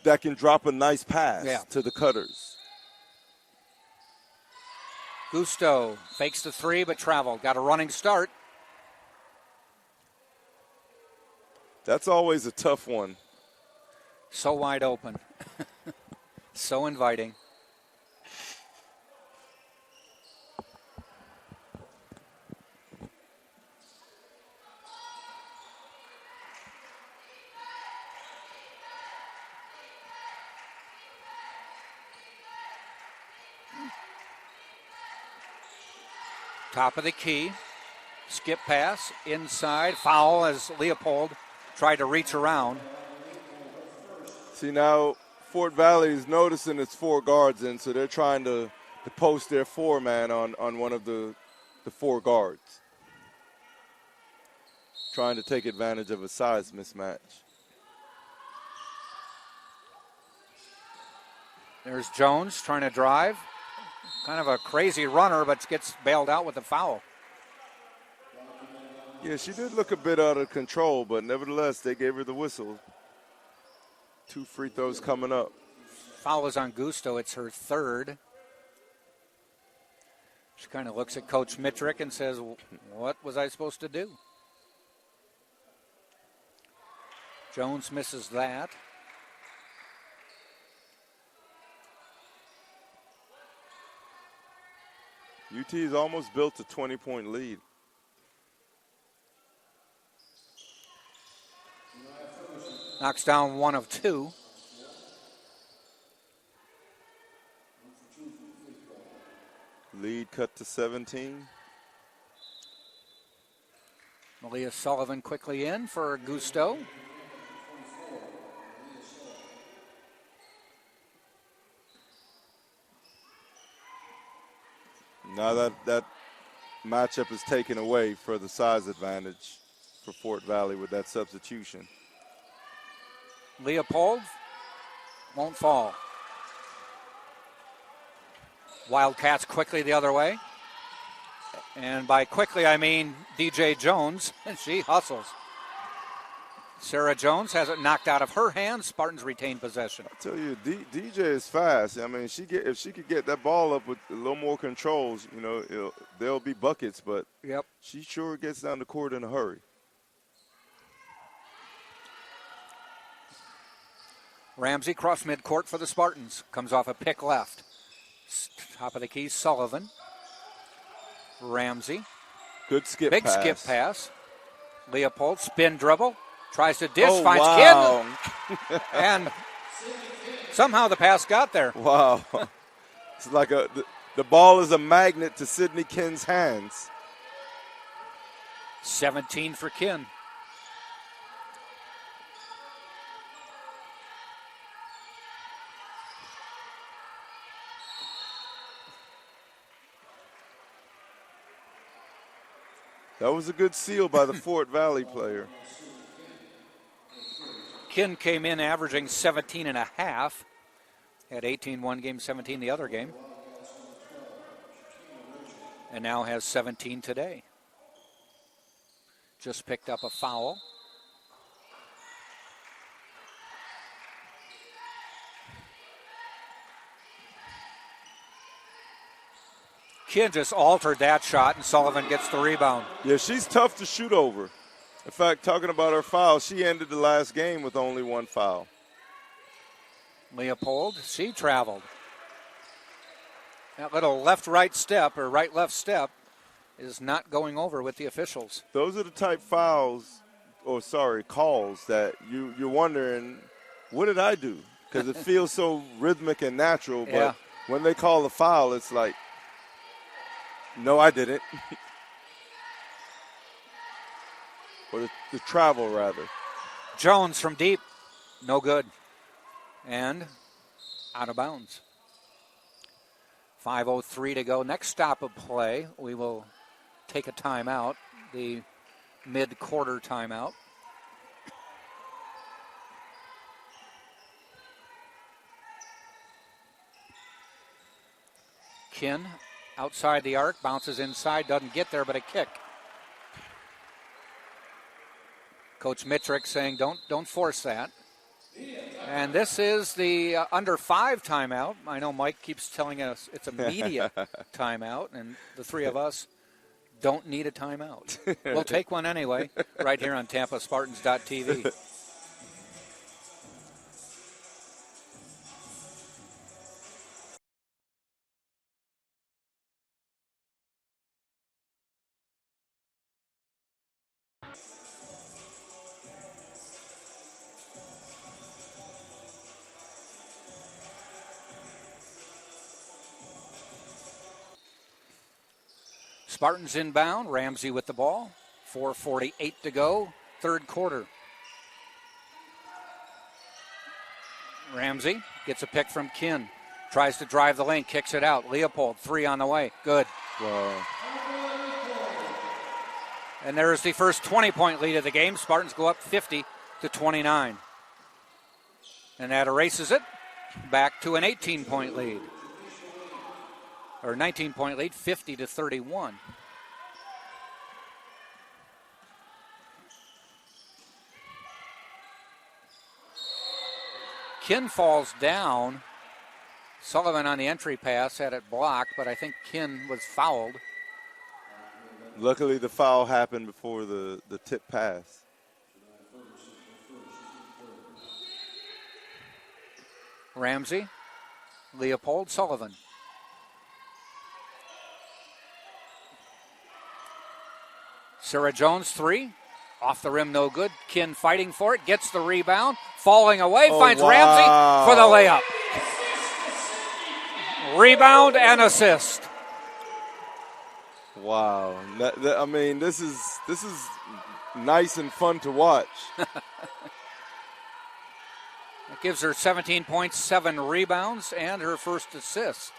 that can drop a nice pass to the cutters. Gusto fakes the three but traveled. Got a running start. That's always a tough one. So wide open. So inviting. Top of the key. Skip pass inside. Foul as Leopold tried to reach around. See, now Fort Valley is noticing its 4 guards in, so they're trying to post their 4-man on one of the 4 guards. Trying to take advantage of a size mismatch. There's Jones trying to drive. Kind of a crazy runner, but gets bailed out with a foul. Yeah, she did look a bit out of control, but nevertheless, they gave her the whistle. 2 free throws coming up. Foul is on Gusto. It's her third. She kind of looks at Coach Mitrick and says, what was I supposed to do? Jones misses that. UT has almost built a 20-point lead. Knocks down 1 of 2. Lead cut to 17. Malia Sullivan quickly in for Gusto. Now that matchup is taken away for the size advantage for Fort Valley with that substitution. Leopold won't fall. Wildcats quickly the other way. And by quickly, I mean DJ Jones, and she hustles. Sarah Jones has it knocked out of her hands. Spartans retain possession. I tell you, DJ is fast. I mean, if she could get that ball up with a little more controls, you know, there'll be buckets, but she sure gets down the court in a hurry. Ramsey cross midcourt for the Spartans. Comes off a pick left. Top of the key, Sullivan. Ramsey. Good skip Big pass. skip pass. Leopold, spin dribble. Tries to dish, oh, finds wow. Kid. And somehow the pass got there. Wow. It's like the ball is a magnet to Sydney Kin's hands. 17 for Kin. That was a good seal by the Fort Valley player. Kin came in averaging 17 and a half. Had 18 one game, 17 the other game. And now has 17 today. Just picked up a foul. Kin just altered that shot, and Sullivan gets the rebound. Yeah, she's tough to shoot over. In fact, talking about her foul, she ended the last game with only 1 foul. Leopold, she traveled. That little left-right step or right-left step is not going over with the officials. Those are the type calls that you're wondering, what did I do? Because it feels so rhythmic and natural, but when they call the foul, it's like, no, I didn't. Or the travel, rather. Jones from deep, no good. And out of bounds. 5:03 to go. Next stop of play, we will take a timeout, the mid-quarter timeout. Kin outside the arc, bounces inside, doesn't get there, but a kick. Coach Mitrick saying, don't force that. And this is the under 5 timeout. I know Mike keeps telling us it's a media timeout, and the three of us don't need a timeout. We'll take one anyway, right here on TampaSpartans.tv. Spartans inbound. Ramsey with the ball. 4:48 to go. Third quarter. Ramsey gets a pick from Kin. Tries to drive the lane. Kicks it out. Leopold, 3 on the way. Good. Wow. And there is the first 20-point lead of the game. Spartans go up 50-29. And that erases it back to an 18-point lead. Or 19-point lead, 50-31. Kin falls down. Sullivan on the entry pass had it blocked, but I think Kin was fouled. Luckily, the foul happened before the tip pass. Ramsey, Leopold, Sullivan. Sarah Jones, 3. Off the rim, no good. Kin fighting for it, gets the rebound, falling away, finds Ramsey for the layup. Rebound and assist. Wow. I mean, this is nice and fun to watch. It gives her 17 points, 7 rebounds, and her first assist.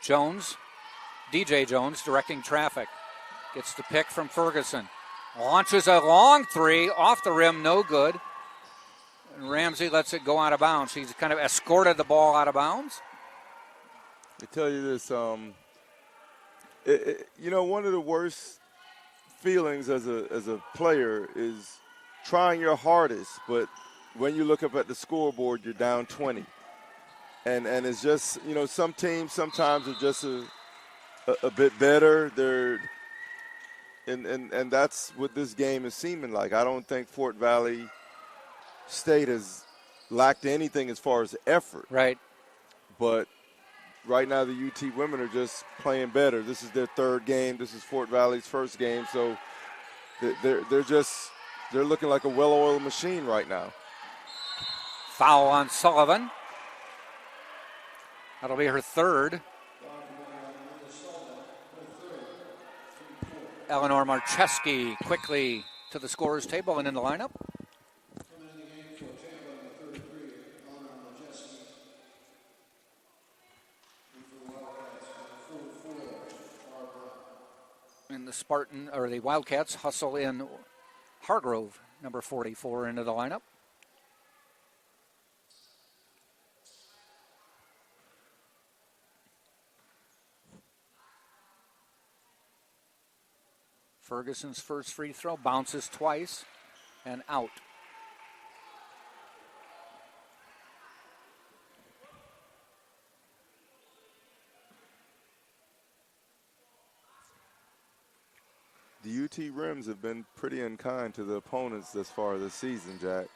Jones, DJ Jones, directing traffic. Gets the pick from Ferguson. Launches a long 3, off the rim, no good. And Ramsey lets it go out of bounds. He's kind of escorted the ball out of bounds. I tell you this, one of the worst feelings as a player is trying your hardest, but when you look up at the scoreboard, you're down 20. And it's just, some teams sometimes are just a bit better. And that's what this game is seeming like. I don't think Fort Valley State has lacked anything as far as effort. Right. But right now the UT women are just playing better. This is their third game. This is Fort Valley's first game. So they're looking like a well-oiled machine right now. Foul on Sullivan. That'll be her third. Eleanor Marcheski quickly to the scorer's table and in the lineup. And the Wildcats hustle in Hargrove, number 44, into the lineup. Ferguson's first free throw bounces twice and out. The UT Rims have been pretty unkind to the opponents thus far this season, Jack.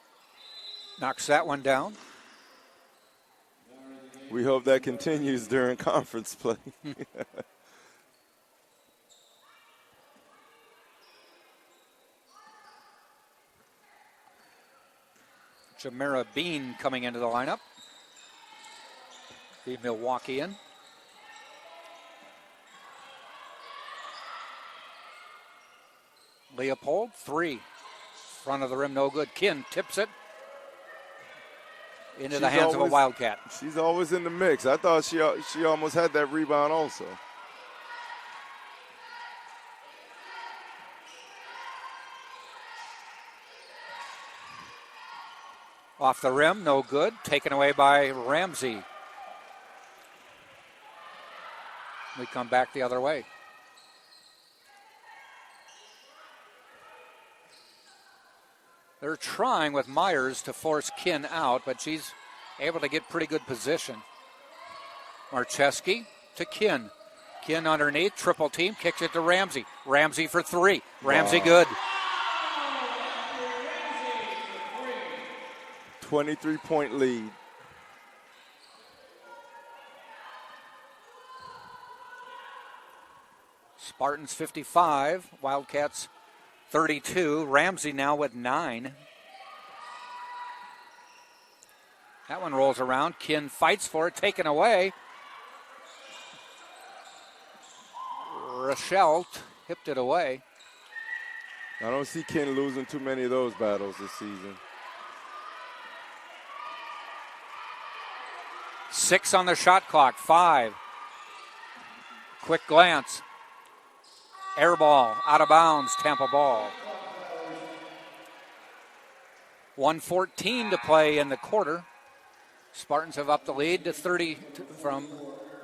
Knocks that one down. We hope that continues during conference play. Jamera Bean coming into the lineup. The Milwaukeean. Leopold, 3. Front of the rim, no good. Kinn tips it into the hands of a Wildcat. She's always in the mix. I thought she almost had that rebound also. Off the rim, no good. Taken away by Ramsey. We come back the other way. They're trying with Myers to force Kinn out, but she's able to get pretty good position. Marcheski to Kinn. Kinn underneath, triple team, kicks it to Ramsey. Ramsey for 3. Ramsey good. 23-point lead. Spartans 55, Wildcats 32. Ramsey now with 9. That one rolls around. Kinn fights for it, taken away. Rochelle hipped it away. I don't see Kinn losing too many of those battles this season. 6 on the shot clock, 5. Quick glance. Air ball, out of bounds, Tampa ball. 1:14 to play in the quarter. Spartans have upped the lead to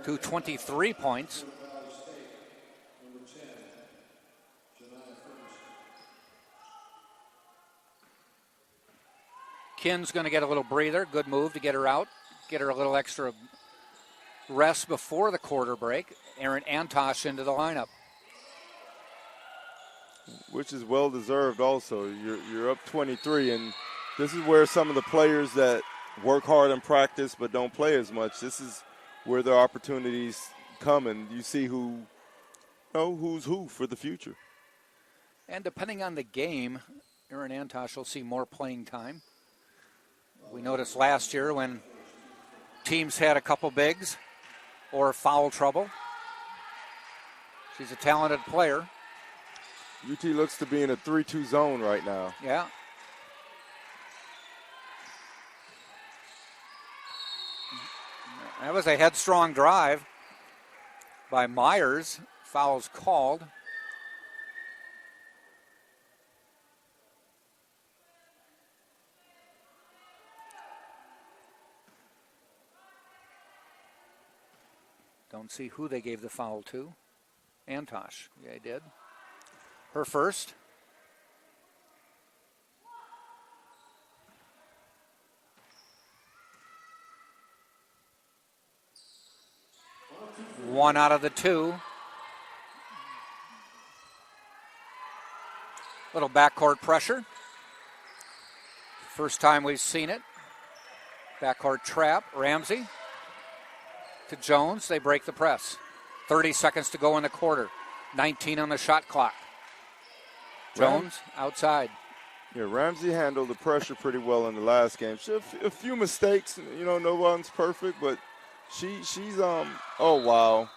23 points. Kinn's going to get a little breather. Good move to get her out. Get her a little extra rest before the quarter break. Aaron Antosh into the lineup. Which is well deserved also. You're up 23, and this is where some of the players that work hard in practice but don't play as much, this is where their opportunities come, and you see who's who for the future. And depending on the game, Aaron Antosh will see more playing time. We noticed last year when teams had a couple bigs or foul trouble. She's a talented player. UT looks to be in a 3-2 zone right now. Yeah. That was a headstrong drive by Myers. Foul's called. Don't see who they gave the foul to. Antosh. Yeah, he did. Her first. One out of the 2. Little backcourt pressure. First time we've seen it. Backcourt trap. Ramsey to Jones. They break the press. 30 seconds to go in the quarter. 19 on the shot clock. Jones outside. Yeah, Ramsey handled the pressure pretty well in the last game. She had a few mistakes. No one's perfect, but she's oh wow,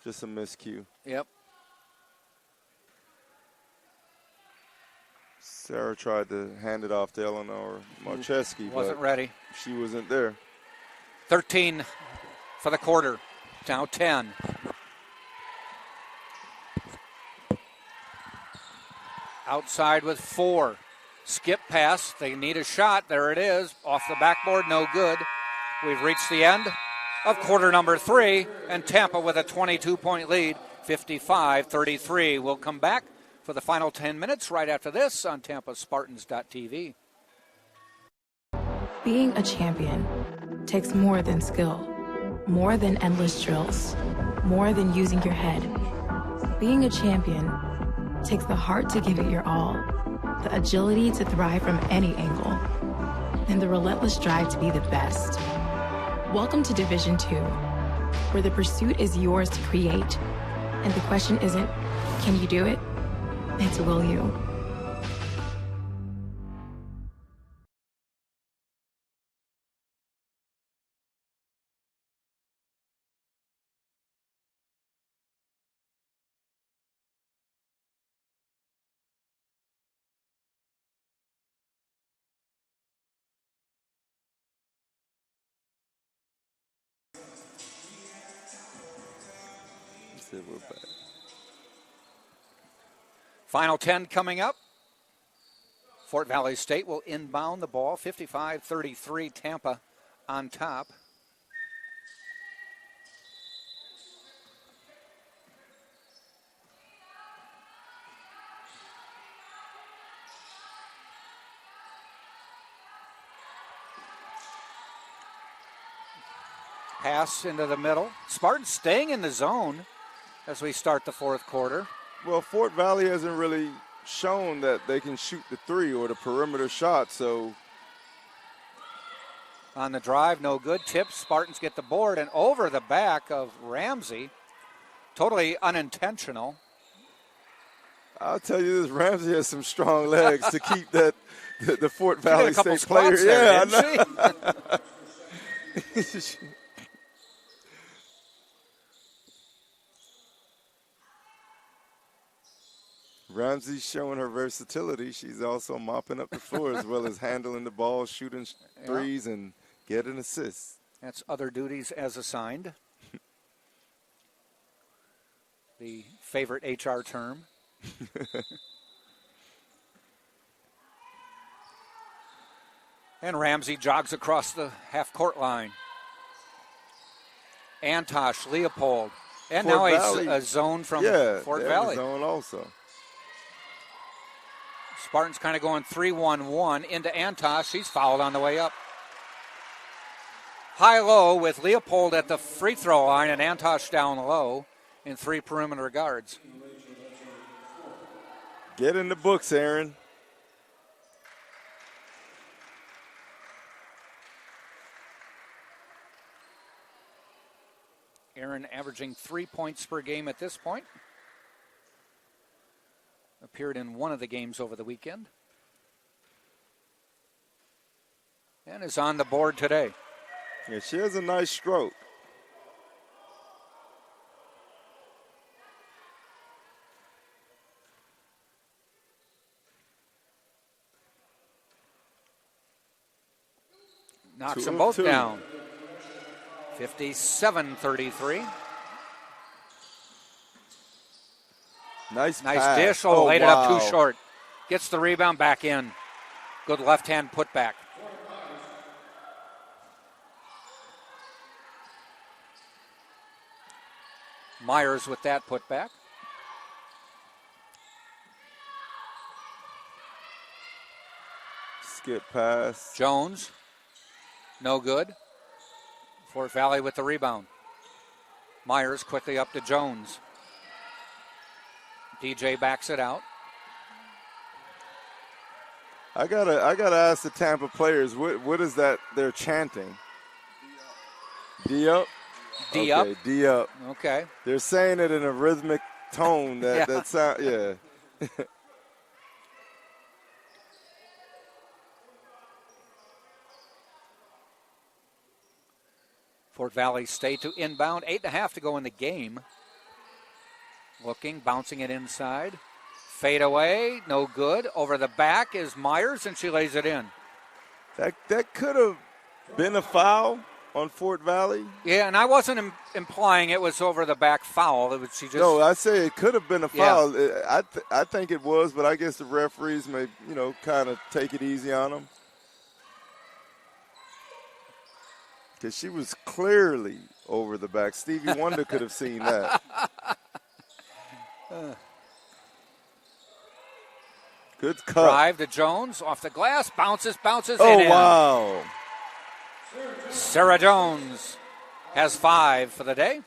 just a miscue. Yep. Sarah tried to hand it off to Eleanor Marcheski, Wasn't but ready. She wasn't there. 13 for the quarter. Now 10. Outside with 4. Skip pass. They need a shot. There it is. Off the backboard. No good. We've reached the end of quarter number 3, and Tampa with a 22-point lead, 55-33. We'll come back for the final 10 minutes right after this on TampaSpartans.tv. Being a champion takes more than skill, more than endless drills, more than using your head. Being a champion takes the heart to give it your all, the agility to thrive from any angle, and the relentless drive to be the best. Welcome to Division 2, where the pursuit is yours to create, and the question isn't, can you do it? It's will you? Said we're back. Final 10 coming up. Fort Valley State will inbound the ball. 55-33, Tampa on top. Pass into the middle. Spartans staying in the zone as we start the fourth quarter. Well, Fort Valley hasn't really shown that they can shoot the three or the perimeter shot, so. On the drive, no good. Tips, Spartans get the board, and over the back of Ramsey. Totally unintentional. I'll tell you this, Ramsey has some strong legs to keep that the Fort Valley State player. There, yeah, I know. Ramsey's showing her versatility. She's also mopping up the floor as well as handling the ball, shooting threes, and getting assists. That's other duties as assigned. The favorite HR term. And Ramsey jogs across the half-court line. Antosh, Leopold. And Fort now Valley. a zone from Fort Valley. Zone also. Spartans kind of going 3-1-1 into Antosh. He's fouled on the way up. High-low with Leopold at the free throw line and Antosh down low in three perimeter guards. Get in the books, Aaron. Aaron averaging 3 points per game at this point. Appeared in one of the games over the weekend. And is on the board today. Yeah, she has a nice stroke. Knocks them both down. 57-33. Nice Nice dish. Oh, laid it up too short. Gets the rebound back in. Good left-hand putback. Myers with that putback. Skip pass. Jones. No good. Fort Valley with the rebound. Myers quickly up to Jones. DJ backs it out. I gotta ask the Tampa players, what is that they're chanting? D up? D up. Okay, D up. Okay. They're saying it in a rhythmic tone that sound, yeah. Fort Valley State to inbound. 8.5 to go in the game. Looking, bouncing it inside. Fade away, no good. Over the back is Myers, and she lays it in. That could have been a foul on Fort Valley. Yeah, and I wasn't implying it was over the back foul. It was she just. No, I say it could have been a foul. Yeah. I think it was, but I guess the referees may, kind of take it easy on them. Because she was clearly over the back. Stevie Wonder could have seen that. Good cut. Drive to Jones, off the glass, bounces, Oh, and in. wow. Sarah Jones has 5 for the day.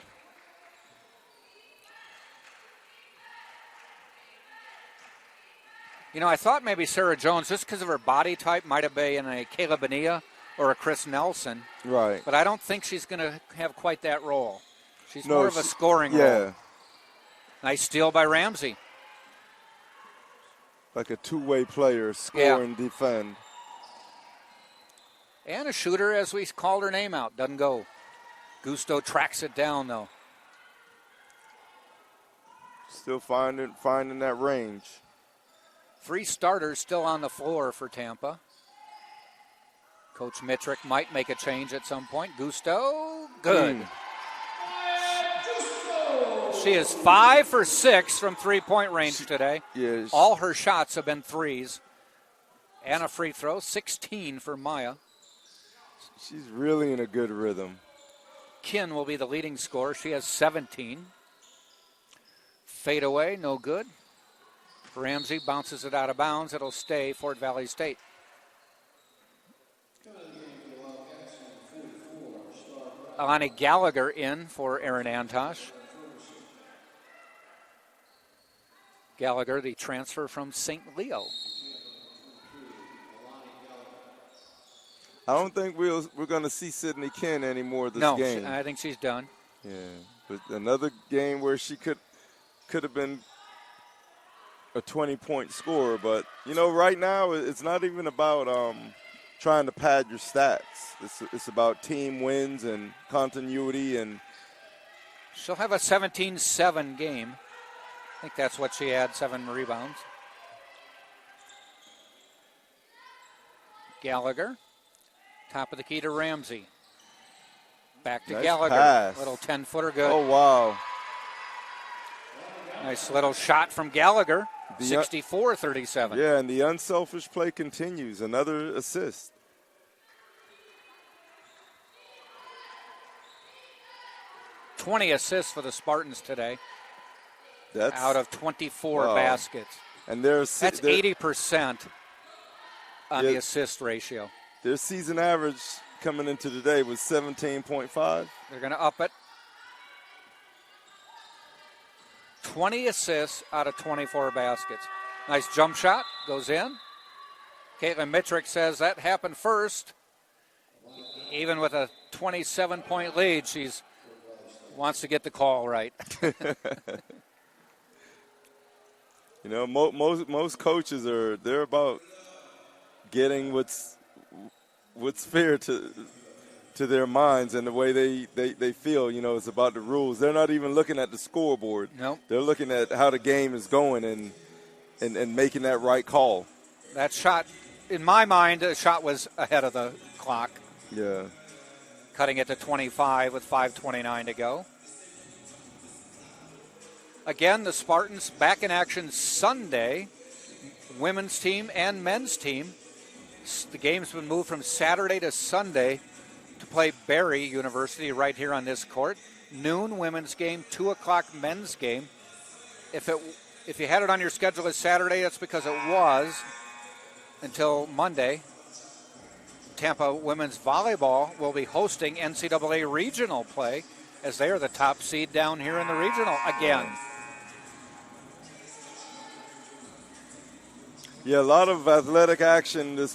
I thought maybe Sarah Jones, just because of her body type, might have been a Kayla Bonilla or a Chris Nelson. Right. But I don't think she's going to have quite that role. She's more of a scoring role. Yeah. Nice steal by Ramsey. Like a two-way player, score and defend. And a shooter, as we called her name out, doesn't go. Gusto tracks it down, though. Still finding that range. 3 starters still on the floor for Tampa. Coach Mitrick might make a change at some point. Gusto, good. She is 5 for 6 from three-point range today. Yeah, all her shots have been threes. And a free throw, 16 for Maya. She's really in a good rhythm. Kin will be the leading scorer. She has 17. Fade away, no good. Ramsey bounces it out of bounds. It'll stay Fort Valley State. Alani Gallagher in for Aaron Antosh. Gallagher, the transfer from St. Leo. I don't think we're going to see Sydney Kin anymore this game. No, I think she's done. Yeah, but another game where she could have been a 20-point scorer. But, right now it's not even about trying to pad your stats. It's about team wins and continuity. And she'll have a 17-7 game. I think that's what she had, 7 rebounds. Gallagher. Top of the key to Ramsey. Back to nice Gallagher. Pass. Little 10-footer good. Oh, wow. Nice little shot from Gallagher. 64-37. Yeah, and the unselfish play continues. Another assist. $20 assists for the Spartans today. That's out of 24 baskets. And that's 80% on the assist ratio. Their season average coming into today was 17.5. They're going to up it. 20 assists out of 24 baskets. Nice jump shot. Goes in. Caitlin Mitrick says that happened first. Even with a 27-point lead, she wants to get the call right. Most coaches they're about getting what's fair to their minds and the way they feel. It's about the rules. They're not even looking at the scoreboard. Nope. They're looking at how the game is going and making that right call. That shot, in my mind, the shot was ahead of the clock. Yeah. Cutting it to 25 with 5:29 to go. Again, the Spartans back in action Sunday. Women's team and men's team. The game's been moved from Saturday to Sunday to play Berry University right here on this court. Noon women's game, 2 o'clock men's game. If you had it on your schedule as Saturday, that's because it was until Monday. Tampa women's volleyball will be hosting NCAA regional play as they are the top seed down here in the regional again. Yeah, a lot of athletic action the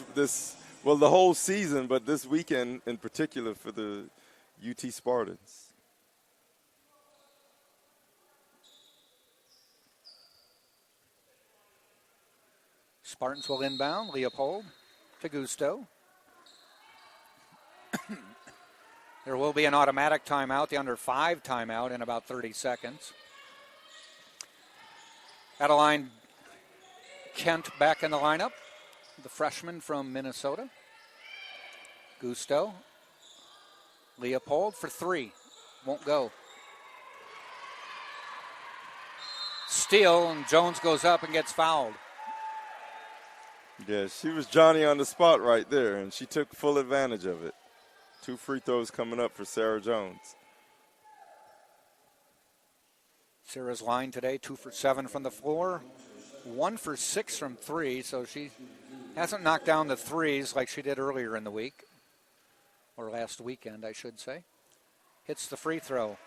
whole season, but this weekend in particular for the UT Spartans. Spartans will inbound. Leopold to Gusto. There will be an automatic timeout, the under 5 timeout in about 30 seconds. Adeline Kent back in the lineup, the freshman from Minnesota. Gusto. Leopold for 3. Won't go. Steal, and Jones goes up and gets fouled. Yeah, she was Johnny on the spot right there, and she took full advantage of it. 2 free throws coming up for Sarah Jones. Sarah's line today, 2 for 7 from the floor, 1 for 6 from 3, so she hasn't knocked down the threes like she did earlier in the week, or last weekend, I should say. Hits the free throw.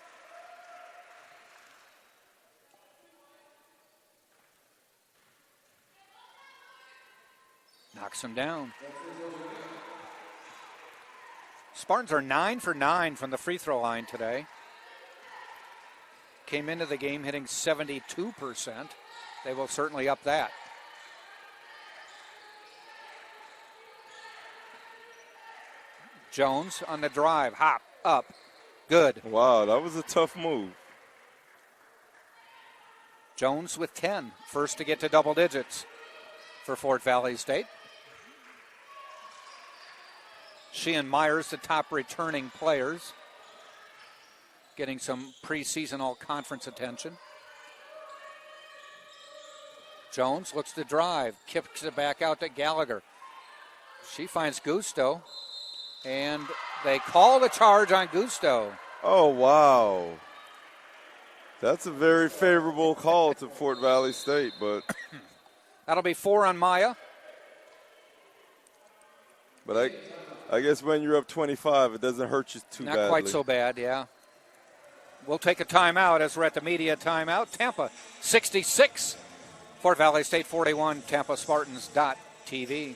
Knocks him down. Spartans are 9 for 9 from the free throw line today. Came into the game hitting 72%. They will certainly up that. Jones on the drive. Hop, up. Good. Wow, that was a tough move. Jones with 10. First to get to double digits for Fort Valley State. She and Myers, the top returning players. getting some preseason all-conference attention. Jones looks to drive, kicks it back out to Gallagher. She finds Gusto, and they call the charge on Gusto. Oh, wow. That's a very favorable call to Fort Valley State, but that'll be 4 on Maya. But I guess when you're up 25, it doesn't hurt you too badly. Not quite so bad, yeah. We'll take a timeout as we're at the media timeout. Tampa 66, Fort Valley State 41, TampaSpartans.tv.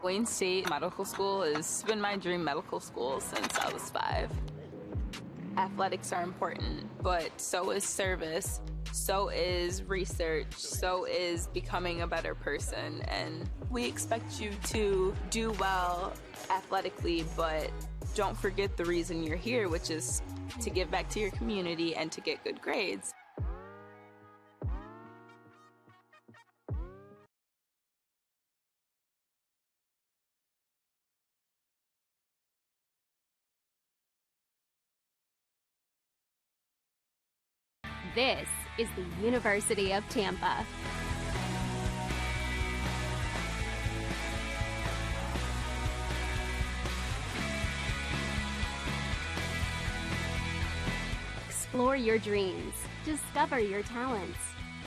Wayne State Medical School has been my dream medical school since I was 5. Athletics are important, but so is service, so is research, so is becoming a better person. And we expect you to do well athletically, but don't forget the reason you're here, which is to give back to your community and to get good grades. This is the University of Tampa. Explore your dreams. Discover your talents.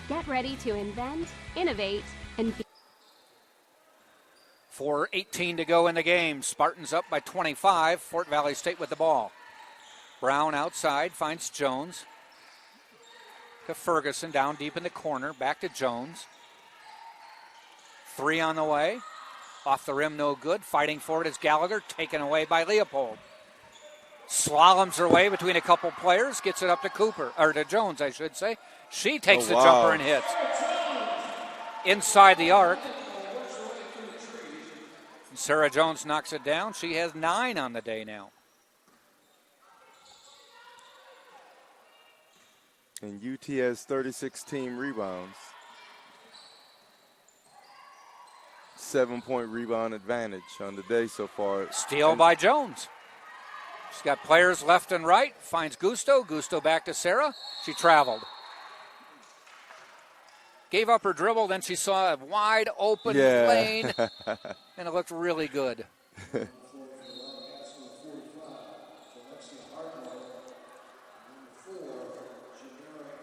Get ready to invent, innovate, and be. 4:18 to go in the game. Spartans up by 25. Fort Valley State with the ball. Brown outside finds Jones. To Ferguson, down deep in the corner. Back to Jones. 3 on the way. Off the rim, no good. Fighting for it is Gallagher, taken away by Leopold. Slaloms her way between a couple players, gets it up to Cooper, or to Jones, I should say. She takes the jumper and hits. Inside the arc. Sarah Jones knocks it down. She has 9 on the day now. And UT has 36 team rebounds. 7-point rebound advantage on the day so far. Steal by Jones. She's got players left and right. Finds Gusto. Gusto back to Sarah. She traveled. Gave up her dribble. Then she saw a wide open lane. And it looked really good.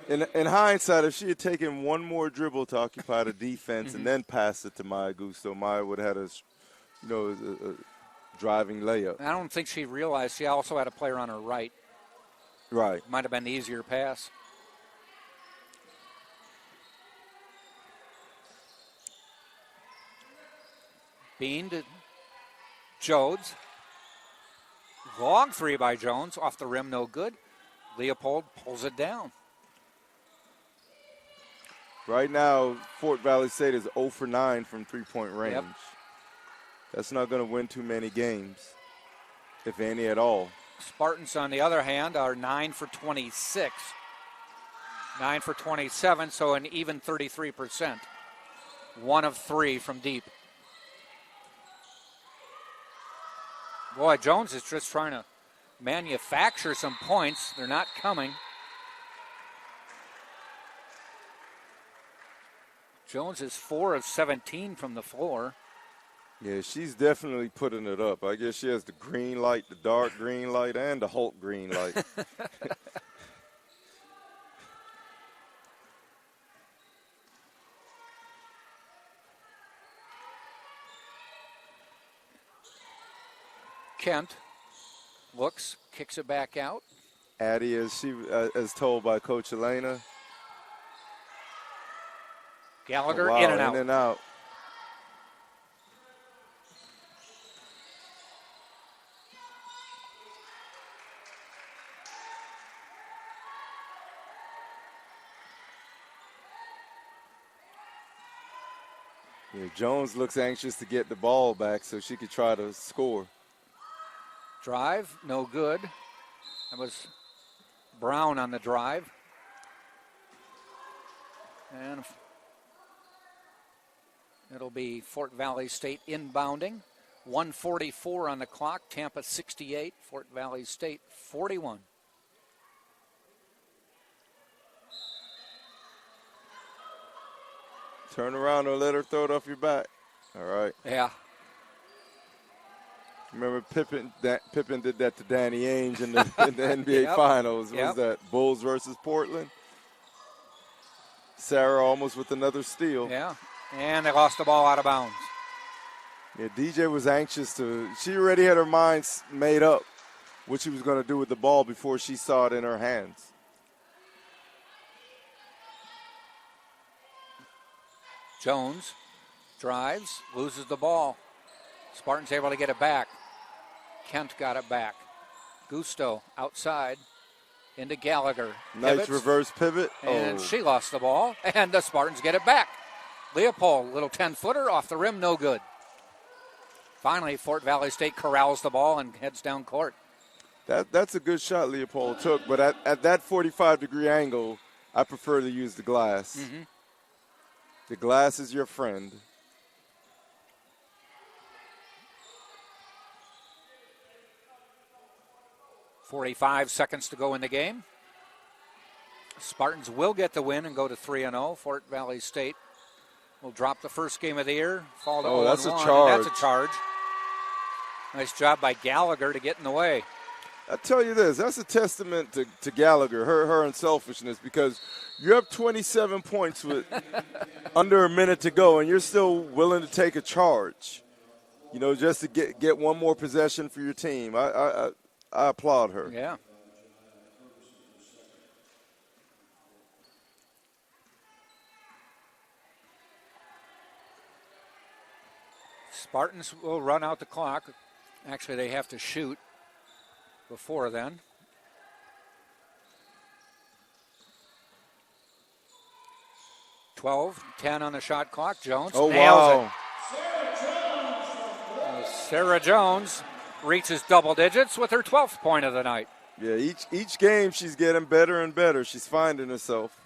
In hindsight, if she had taken one more dribble to occupy the defense and then passed it to Maya Gusto, Maya would have had a driving layup. I don't think she realized she also had a player on her right. Right. Might have been the easier pass. Bean to Jones. Long 3 by Jones. Off the rim, no good. Leopold pulls it down. Right now, Fort Valley State is 0 for 9 from three-point range. Yep. That's not going to win too many games, if any at all. Spartans, on the other hand, are 9 for 26. 9 for 27, so an even 33%. 1 of 3 from deep. Boy, Jones is just trying to manufacture some points. They're not coming. Jones is 4 of 17 from the floor. Yeah, she's definitely putting it up. I guess she has the green light, the dark green light, and the Hulk green light. Kent looks, kicks it back out. Addie, as told by Coach Elena. Gallagher wow, in and out. In and out. Yeah, Jones looks anxious to get the ball back so she could try to score. Drive, no good. That was Brown on the drive. And it'll be Fort Valley State inbounding. 1:44 on the clock. Tampa 68, Fort Valley State 41. Turn around or let her throw it off your back. All right. Yeah. Remember Pippen did that to Danny Ainge in the NBA Finals. Yep. Was that Bulls versus Portland? Sarah almost with another steal. Yeah. And they lost the ball out of bounds. Yeah, DJ was anxious she already had her mind made up what she was going to do with the ball before she saw it in her hands. Jones drives, loses the ball. Spartans able to get it back. Kent got it back. Gusto outside into Gallagher. Nice Pivots, reverse pivot. And she lost the ball, and the Spartans get it back. Leopold, little 10-footer off the rim, no good. Finally, Fort Valley State corrals the ball and heads down court. That's a good shot Leopold took, but at that 45-degree angle, I prefer to use the glass. Mm-hmm. The glass is your friend. .45 seconds to go in the game. Spartans will get the win and go to 3-0. Fort Valley State will drop the first game of the year, fall to 0-1. That's a charge. That's a charge. Nice job by Gallagher to get in the way. I tell you this, that's a testament to Gallagher, her unselfishness, because you have 27 points with under a minute to go, and you're still willing to take a charge, just to get one more possession for your team. I applaud her. Yeah. Spartans will run out the clock. Actually, they have to shoot before then. .10 on the shot clock. Jones nails it. Sarah Jones reaches double digits with her 12th point of the night. Yeah, each game she's getting better and better. She's finding herself.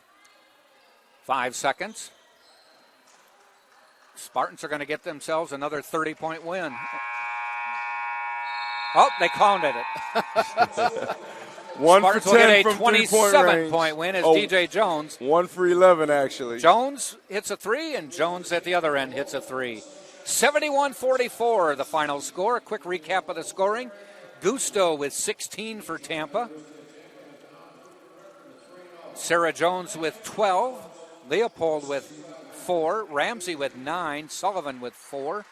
5 seconds. Spartans are going to get themselves another 30-point win. Oh, they counted it. One Spartans for 10 will get a from 27-point win as DJ Jones. 1 for 11, actually. Jones hits a three, and Jones at the other end hits a three. 71-44, the final score. A quick recap of the scoring. Gusto with 16 for Tampa. Sarah Jones with 12. Leopold with 4. Ramsey with 9. Sullivan with 4.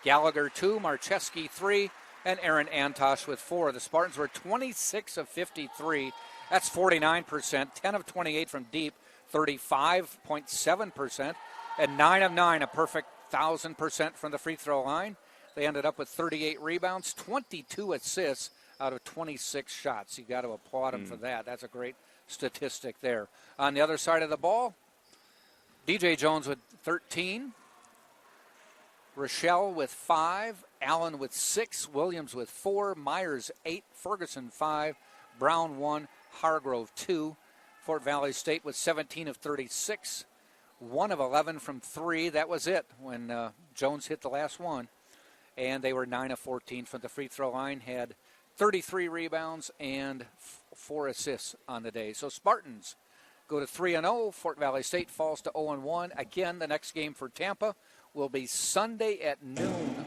Gallagher 2. Marcheski 3. And Aaron Antosh with 4. The Spartans were 26 of 53. That's 49%. 10 of 28 from deep. 35.7%. And 9 of 9, a perfect 1,000% from the free throw line. They ended up with 38 rebounds, 22 assists out of 26 shots. You got to applaud them for that. That's a great statistic there. On the other side of the ball, DJ Jones with 13, Rochelle with 5, Allen with 6, Williams with 4, Myers 8, Ferguson 5, Brown 1, Hargrove 2. Fort Valley State with 17 of 36. 1 of 11 from 3. That was it when Jones hit the last one. And they were 9 of 14 from the free throw line, had 33 rebounds and 4 assists on the day. So Spartans go to 3-0. Fort Valley State falls to 0-1. Again, the next game for Tampa will be Sunday at noon.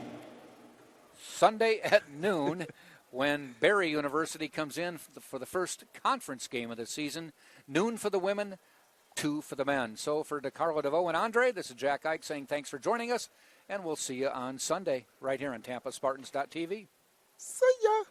Sunday at noon when Barry University comes in for the first conference game of the season. Noon for the women, 2 for the men. So for DeCarlo DeVoe and Andre, this is Jack Ike saying thanks for joining us, and we'll see you on Sunday right here on TampaSpartans.tv. See ya.